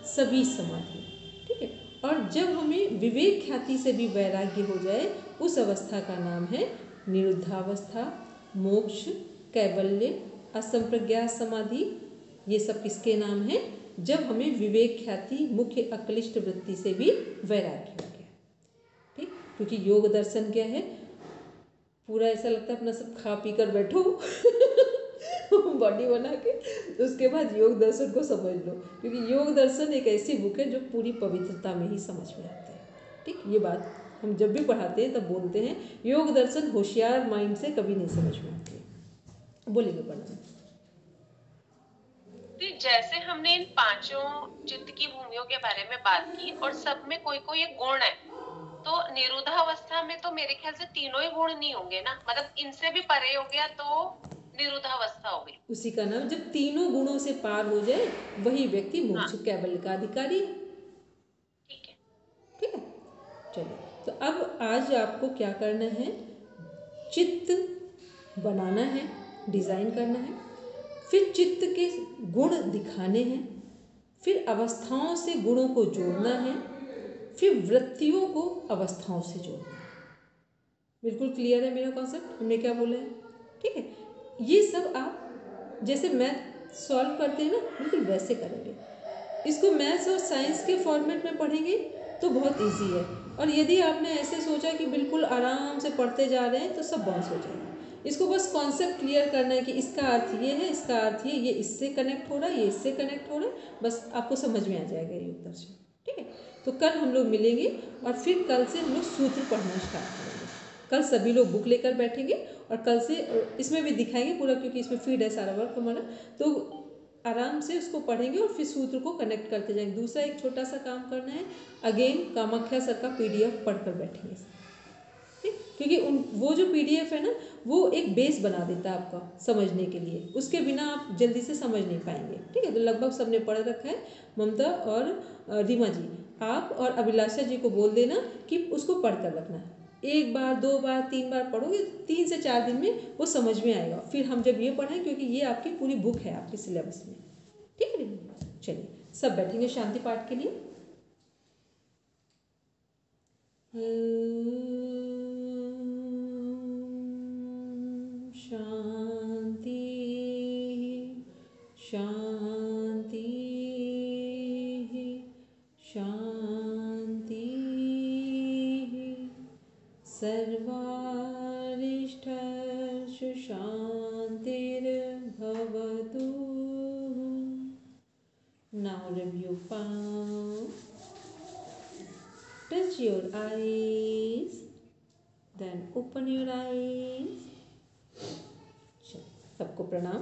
सभी समाधि, ठीक है। और जब हमें विवेक ख्याति से भी वैराग्य हो जाए, उस अवस्था का नाम है निरुद्धावस्था, मोक्ष, कैवल्य, असंप्रज्ञात समाधि। ये सब किसके नाम हैं? जब हमें विवेक ख्याति मुख्य अक्लिष्ट वृत्ति से भी वैराग्य हो गया, ठीक। क्योंकि योग दर्शन क्या है, पूरा ऐसा लगता है अपना सब खा पी कर बैठो बॉडी बना के उसके बाद योग दर्शन को समझ लो, क्योंकि योग दर्शन एक ऐसी बुक है जो पूरी पवित्रता में ही समझ में आती है। ठीक, ये बात हम जब भी पढ़ाते हैं तब बोलते हैं, योग दर्शन होशियार माइंड से कभी नहीं समझ में आती है। बोलेंगे प्रणाम। जैसे हमने इन पांचों चित्त की भूमियों के बारे में बात की और सब में कोई कोई एक गुण है, तो निरुद्धावस्था में तो मेरे ख्याल से तीनों ही गुण नहीं होंगे ना, मतलब इनसे भी परे हो गया तो निरुद्धावस्था हो गई। उसी का नाम, जब तीनों गुणों से पार हो जाए वही व्यक्ति मोक्ष कैवल्य का अधिकारी है। ठीक है, ठीक है, चलिए। तो अब आज आपको क्या करना है, चित्त बनाना है, डिजाइन करना है, फिर चित्त के गुण दिखाने हैं, फिर अवस्थाओं से गुणों को जोड़ना है, फिर वृत्तियों को अवस्थाओं से जोड़ना है। बिल्कुल क्लियर है मेरा कॉन्सेप्ट, हमने क्या बोला है? ठीक है, ये सब आप जैसे मैथ सॉल्व करते हैं ना, बिल्कुल वैसे करेंगे। इसको मैथ्स और साइंस के फॉर्मेट में पढ़ेंगे तो बहुत इजी है, और यदि आपने ऐसे सोचा कि बिल्कुल आराम से पढ़ते जा रहे हैं तो सब बाउंस हो जाएगा। इसको बस कॉन्सेप्ट क्लियर करना है कि इसका अर्थ ये है, इसका अर्थ ये इससे कनेक्ट हो रहा है, ये इससे कनेक्ट हो रहा है, बस आपको समझ में आ जाएगा योग दर्शन। ठीक है, तो कल हम लोग मिलेंगे और फिर कल से हम लोग सूत्र पढ़ना स्टार्ट करेंगे। कल सभी लोग बुक लेकर बैठेंगे और कल से इसमें भी दिखाएंगे पूरा, क्योंकि इसमें फीड है सारा वर्क हमारा, तो आराम से उसको पढ़ेंगे और फिर सूत्र को कनेक्ट करते जाएंगे। दूसरा एक छोटा सा काम करना है, अगेन कामाख्या सर का PDF पढ़कर बैठेंगे, ठीक, क्योंकि वो जो PDF है ना, वो एक बेस बना देता है आपका समझने के लिए, उसके बिना आप जल्दी से समझ नहीं पाएंगे। ठीक है, तो लगभग सबने पढ़ रखा है। ममता और रीमा जी, आप और अभिलाषा जी को बोल देना कि उसको पढ़ कर रखना है। 1 बार 2 बार 3 बार पढ़ोगे, 3 से 4 दिन में वो समझ में आएगा। फिर हम जब ये पढ़ें, क्योंकि ये आपकी पूरी बुक है आपके सिलेबस में। ठीक है, चलिए सब बैठेंगे शांति पाठ के लिए। शांति शांति शांति, सर्वारिष्ठर्षु शांतिर्भवतु। Now review palm, touch your eyes, then open your eyes। सबको प्रणाम।